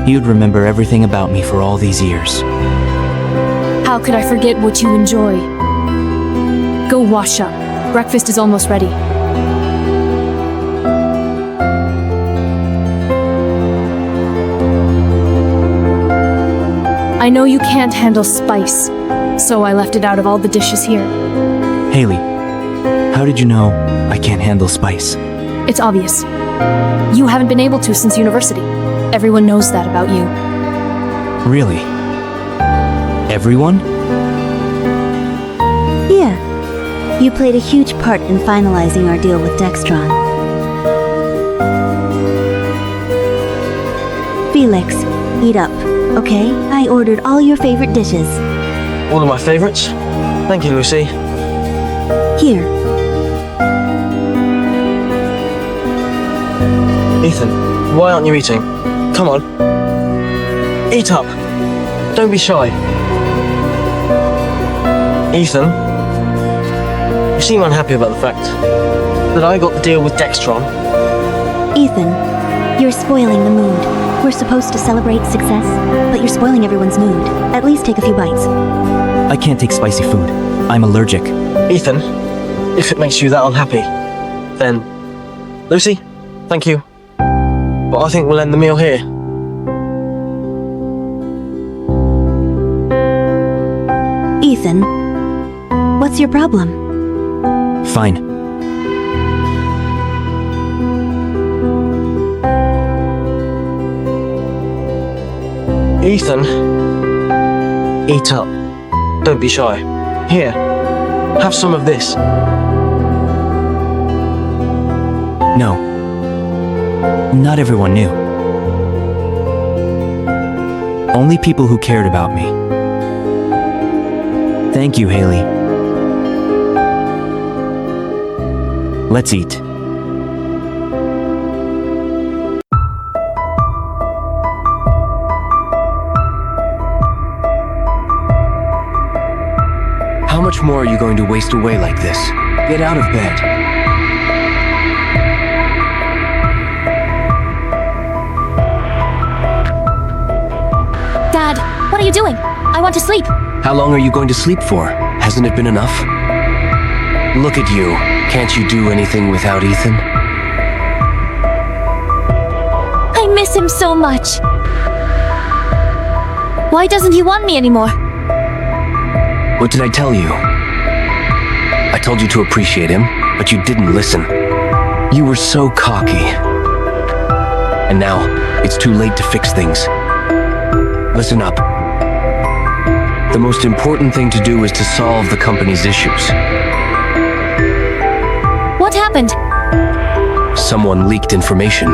S1: you'd remember everything about me for all these years.
S4: How could I forget what you enjoy? Go wash up. Breakfast is almost ready. I know you can't handle spice, so I left it out of all the dishes here.
S1: Haley, how did you know I can't handle spice?
S4: It's obvious. You haven't been able to since university. Everyone knows that about you.
S1: Really? Everyone?
S21: Yeah. You played a huge part in finalizing our deal with Dextron. Felix, eat up, okay? I ordered all your favorite dishes.
S6: All of my favorites? Thank you, Lucy.
S21: Here.
S6: Ethan, why aren't you eating? Come on. Eat up. Don't be shy. Ethan, you seem unhappy about the fact that I got the deal with Dextron.
S21: Ethan, you're spoiling the mood. We're supposed to celebrate success, but you're spoiling everyone's mood. At least take a few bites.
S1: I can't take spicy food. I'm allergic.
S6: Ethan, if it makes you that unhappy, then... Lucy, thank you. But I think we'll end the meal here.
S21: Ethan, what's your problem?
S1: Fine.
S6: Ethan, eat up. Don't be shy. Here, have some of this.
S1: No. Not everyone knew. Only people who cared about me. Thank you, Haley. Let's eat.
S2: How much more are you going to waste away like this? Get out of bed.
S7: Dad, what are you doing? I want to sleep.
S2: How long are you going to sleep for? Hasn't it been enough? Look at you. Can't you do anything without Ethan?
S7: I miss him so much. Why doesn't he want me anymore?
S2: What did I tell you? I told you to appreciate him, but you didn't listen. You were so cocky. And now, it's too late to fix things. Listen up. The most important thing to do is to solve the company's issues.
S7: What happened?
S2: Someone leaked information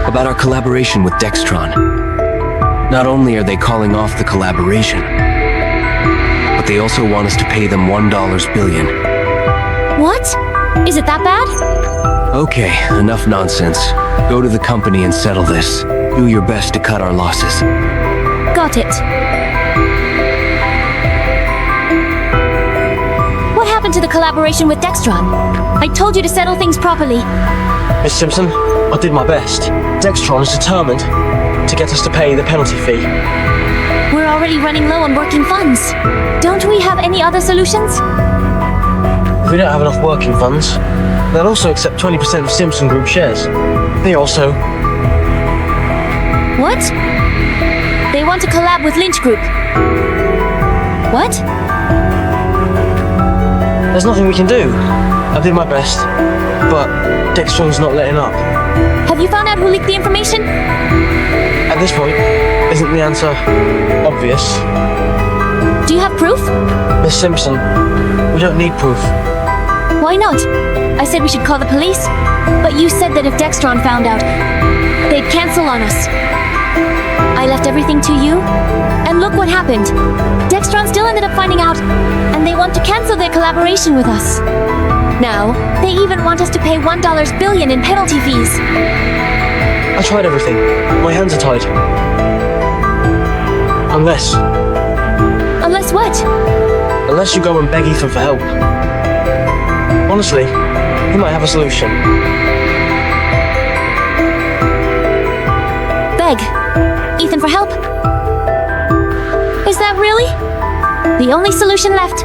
S2: about our collaboration with Dextron. Not only are they calling off the collaboration, but they also want us to pay them $1 billion.
S7: What? Is it that bad?
S2: Okay, enough nonsense. Go to the company and settle this. Do your best to cut our losses.
S7: Got it. What happened to the collaboration with Dextron? I told you to settle things properly.
S6: Miss Simpson, I did my best. Dextron is determined to get us to pay the penalty fee.
S7: We're already running low on working funds. Don't we have any other solutions?
S6: If we don't have enough working funds, they'll also accept 20% of Simpson Group shares. They also...
S7: What? They want to collab with Lynch Group. What?
S6: There's nothing we can do. I did my best, but Dextron's not letting up.
S7: Have you found out who leaked the information?
S6: At this point, isn't the answer obvious?
S7: Do you have proof?
S6: Miss Simpson, we don't need proof.
S7: Why not? I said we should call the police, but you said that if Dextron found out, they'd cancel on us. I left everything to you, and look what happened. Dextron still ended up finding out, and they want to cancel their collaboration with us. Now, they even want us to pay $1 billion in penalty fees.
S6: I tried everything. My hands are tied. Unless
S7: what?
S6: Unless you go and beg Ethan for help. Honestly, he might have a solution.
S7: Beg Ethan for help? Is that really the only solution left?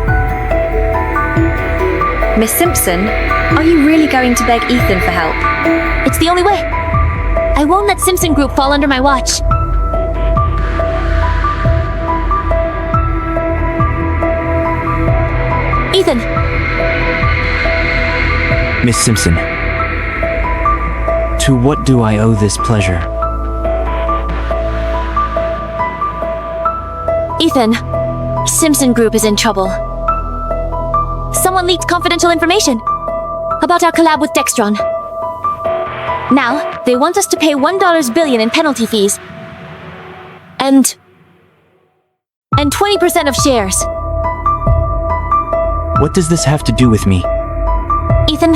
S5: Miss Simpson, are you really going to beg Ethan for help?
S7: It's the only way. I won't let Simpson Group fall under my watch. Ethan!
S1: Miss Simpson, to what do I owe this pleasure?
S7: Ethan, Simpson Group is in trouble. Someone leaked confidential information about our collab with Dextron. Now, they want us to pay $1 billion in penalty fees. And 20% of shares.
S1: What does this have to do with me?
S7: Ethan,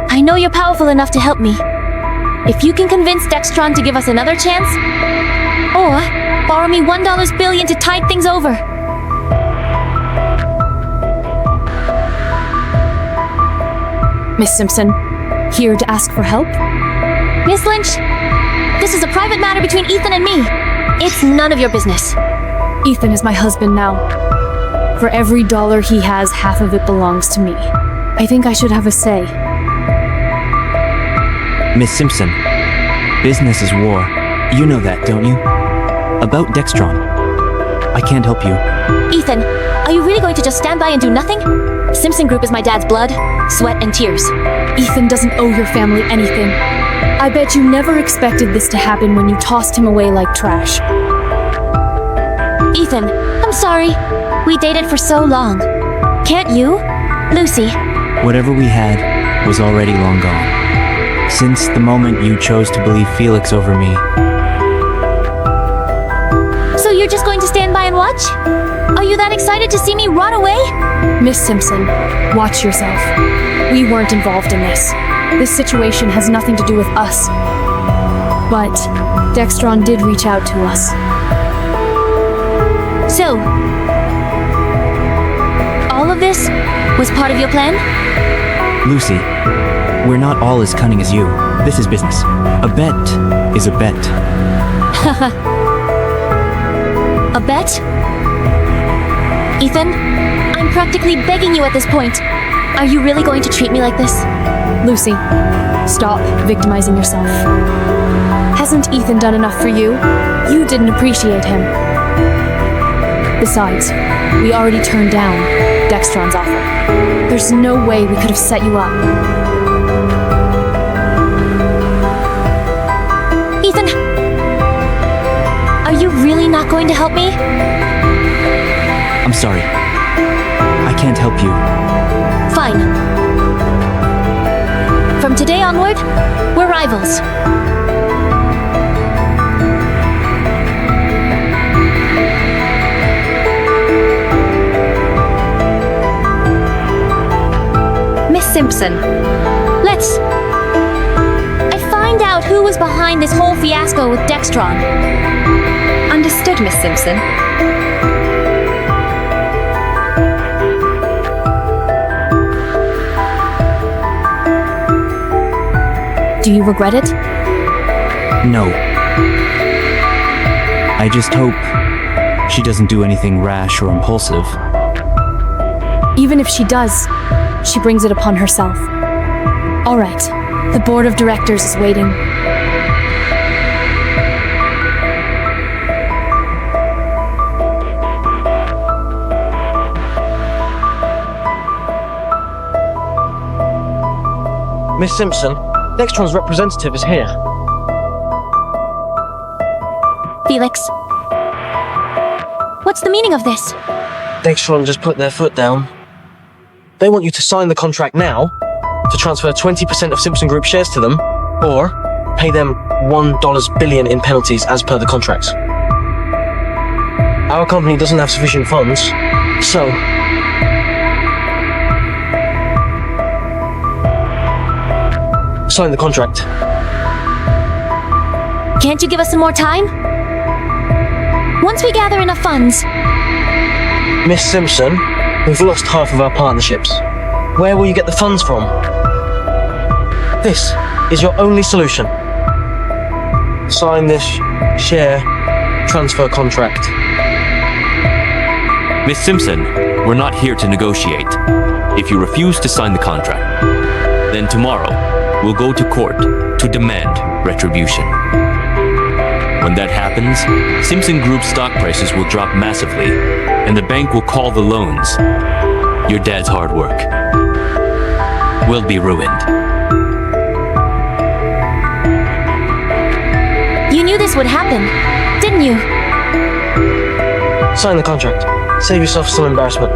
S7: I know you're powerful enough to help me. If you can convince Dextron to give us another chance, or borrow me $1 billion to tide things over.
S4: Miss Simpson, here to ask for help?
S7: Miss Lynch, this is a private matter between Ethan and me. It's none of your business.
S4: Ethan is my husband now. For every dollar he has, half of it belongs to me. I think I should have a say.
S1: Miss Simpson, business is war. You know that, don't you? About Dextron. I can't help you.
S7: Ethan, are you really going to just stand by and do nothing? Simpson Group is my dad's blood, sweat, and tears.
S4: Ethan doesn't owe your family anything. I bet you never expected this to happen when you tossed him away like trash.
S7: Ethan, I'm sorry. We dated for so long. Can't you? Lucy.
S1: Whatever we had was already long gone. Since the moment you chose to believe Felix over me.
S7: So you're just going to stand by and watch? Are you that excited to see me rot away?
S4: Miss Simpson, watch yourself. We weren't involved in this. This situation has nothing to do with us. But Dextron did reach out to us.
S7: So, all of this was part of your plan?
S1: Lucy, we're not all as cunning as you. This is business. A bet is a bet.
S7: A bet? Ethan, I'm practically begging you at this point. Are you really going to treat me like this?
S4: Lucy, stop victimizing yourself. Hasn't Ethan done enough for you? You didn't appreciate him. Besides, we already turned down Dextron's offer. There's no way we could have set you up.
S7: Ethan, are you really not going to help me?
S1: I'm sorry. I can't help you.
S7: Fine. From today onward, we're rivals.
S5: Miss Simpson,
S7: I find out who was behind this whole fiasco with Dextron.
S5: Understood, Miss Simpson.
S4: Do you regret it?
S1: No. I just hope she doesn't do anything rash or impulsive.
S4: Even if she does, she brings it upon herself. All right, the board of directors is waiting.
S6: Miss Simpson, Dextron's representative is here.
S7: Felix, what's the meaning of this?
S6: Dextron just put their foot down. They want you to sign the contract now to transfer 20% of Simpson Group shares to them, or pay them $1 billion in penalties as per the contract. Our company doesn't have sufficient funds, so sign the contract.
S7: Can't you give us some more time? Once we gather enough funds.
S6: Miss Simpson, we've lost half of our partnerships. Where will you get the funds from? This is your only solution. Sign this share transfer contract.
S8: Miss Simpson, we're not here to negotiate. If you refuse to sign the contract, then tomorrow we'll go to court to demand retribution. When that happens, Simpson Group's stock prices will drop massively, and the bank will call the loans. Your dad's hard work will be ruined.
S7: You knew this would happen, didn't you?
S6: Sign the contract. Save yourself some embarrassment.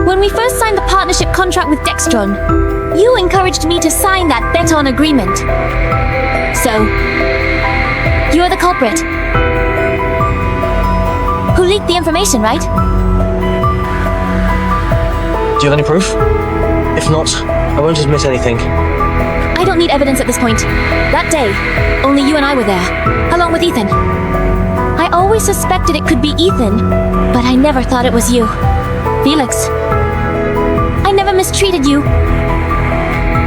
S7: When we first signed the partnership contract with Dextron, you encouraged me to sign that bet-on agreement. So, you're the culprit. Who leaked the information, right?
S6: Do you have any proof? If not, I won't admit anything.
S7: I don't need evidence at this point. That day, only you and I were there, along with Ethan. I always suspected it could be Ethan, but I never thought it was you. Felix, I never mistreated you.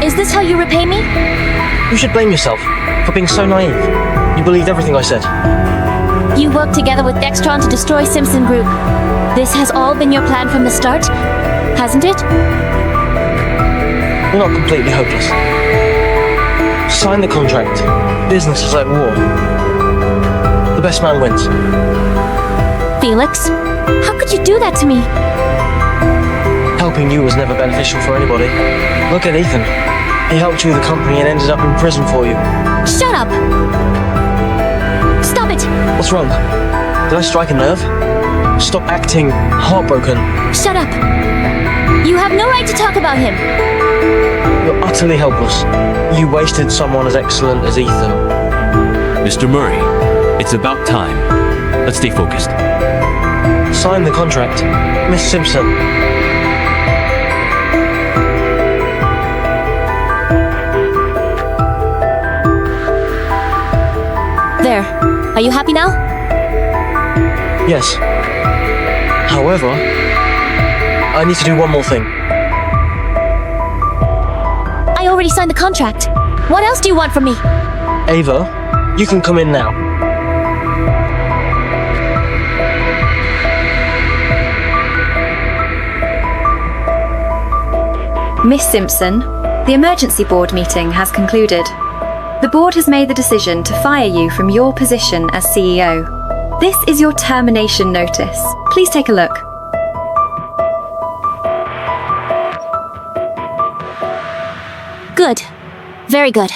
S7: Is this how you repay me?
S6: You should blame yourself for being so naive. You believed everything I said.
S7: You worked together with Dextron to destroy Simpson Group. This has all been your plan from the start, hasn't it?
S6: You're not completely hopeless. Sign the contract. Business is like war. The best man wins.
S7: Felix, how could you do that to me?
S6: Helping you was never beneficial for anybody. Look at Ethan. He helped you with the company and ended up in prison for you.
S7: Shut up! Stop it!
S6: What's wrong? Did I strike a nerve? Stop acting heartbroken.
S7: Shut up! You have no right to talk about him.
S6: You're utterly helpless. You wasted someone as excellent as Ethan.
S8: Mr. Murray, it's about time. Let's stay focused.
S6: Sign the contract. Miss Simpson.
S7: There. Are you happy now?
S6: Yes. However, I need to do one more thing.
S7: I already signed the contract. What else do you want from me?
S6: Ava, you can come in now.
S5: Miss Simpson, the emergency board meeting has concluded. The board has made the decision to fire you from your position as CEO. This is your termination notice. Please take a look.
S7: Good. Very good.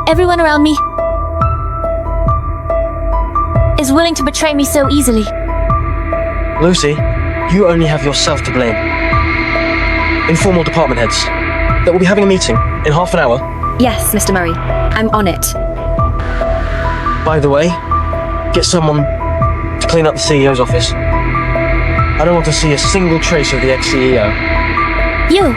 S7: Everyone around me is willing to betray me so easily.
S6: Lucy, you only have yourself to blame. Informal department heads. That will be having a meeting in half an hour.
S5: Yes, Mr. Murray. I'm on it.
S6: By the way, get someone to clean up the CEO's office. I don't want to see a single trace of the ex-CEO.
S7: You!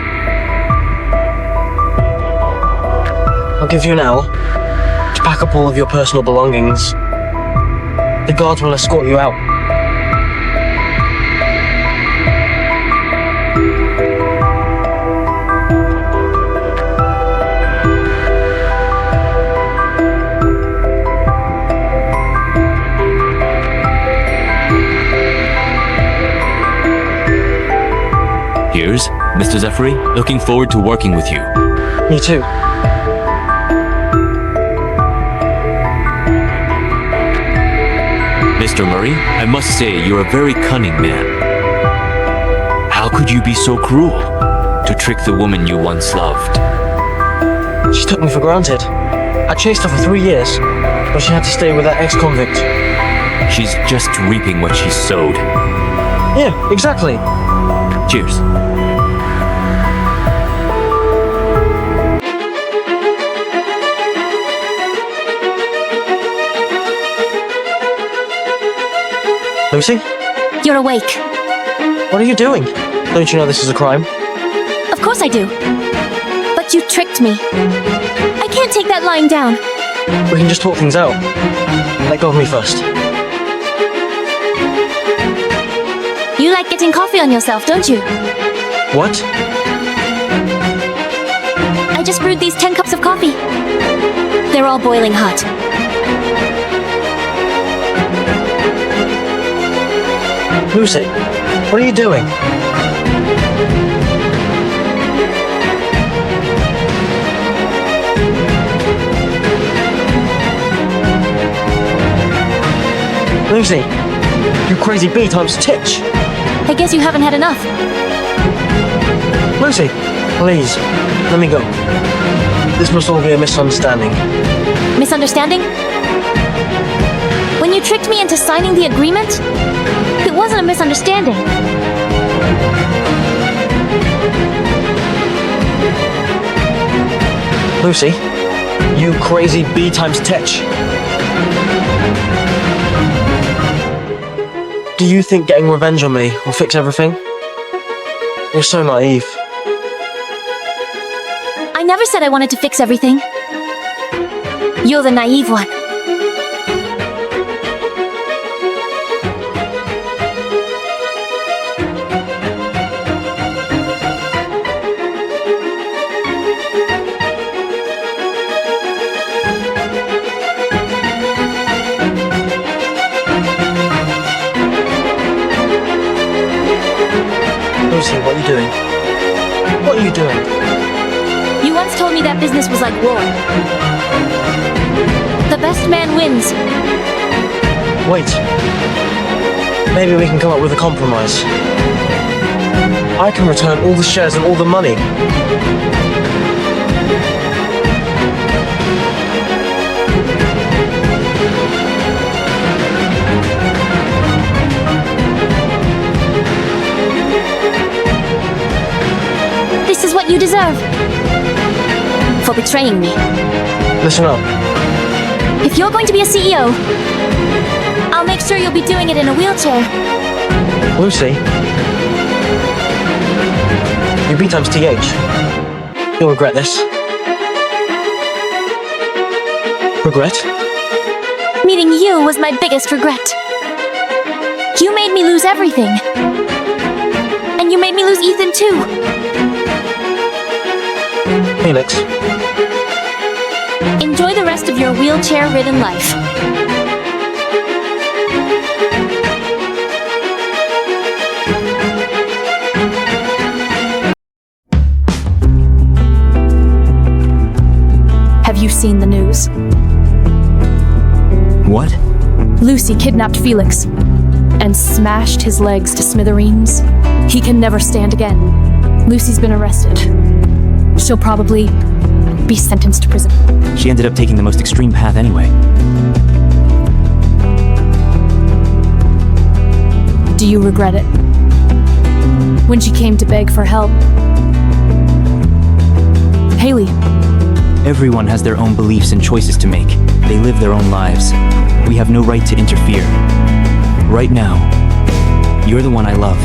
S6: I'll give you an hour to pack up all of your personal belongings. The guards will escort you out.
S8: Cheers, Mr. Zephyri. Looking forward to working with you.
S6: Me too.
S8: Mr. Murray, I must say you're a very cunning man. How could you be so cruel to trick the woman you once loved?
S6: She took me for granted. I chased her for 3 years, but she had to stay with that ex-convict.
S8: She's just reaping what she sowed.
S6: Yeah, exactly.
S8: Cheers.
S6: Lucy?
S7: You're awake.
S6: What are you doing? Don't you know this is a crime?
S7: Of course I do. But you tricked me. I can't take that lying down.
S6: We can just talk things out. Let go of me first.
S7: You like getting coffee on yourself, don't you?
S6: What?
S7: I just brewed these 10 cups of coffee. They're all boiling hot.
S6: Lucy, what are you doing? Lucy, you crazy bee times titch.
S7: I guess you haven't had enough.
S6: Lucy, please, let me go. This must all be a misunderstanding.
S7: Misunderstanding? When you tricked me into signing the agreement, it wasn't a misunderstanding.
S6: Lucy, you crazy bee times titch. Do you think getting revenge on me will fix everything? You're so naive.
S7: I never said I wanted to fix everything. You're the naive one.
S6: Lucy, what are you doing? What are you doing?
S7: You once told me that business was like war. The best man wins.
S6: Wait. Maybe we can come up with a compromise. I can return all the shares and all the money.
S7: This is what you deserve. For betraying me.
S6: Listen up.
S7: If you're going to be a CEO, I'll make sure you'll be doing it in a wheelchair.
S6: Lucy. You B times TH. You'll regret this. Regret?
S7: Meeting you was my biggest regret. You made me lose everything. And you made me lose Ethan too.
S6: Felix.
S7: Enjoy the rest of your wheelchair-ridden life.
S4: seen the news.
S1: What?
S4: Lucy kidnapped Felix and smashed his legs to smithereens. He can never stand again. Lucy's been arrested. She'll probably be sentenced to prison.
S1: She ended up taking the most extreme path anyway.
S4: Do you regret it? When she came to beg for help. Haley.
S1: Everyone has their own beliefs and choices to make. They live their own lives. We have no right to interfere. Right now, you're the one I love.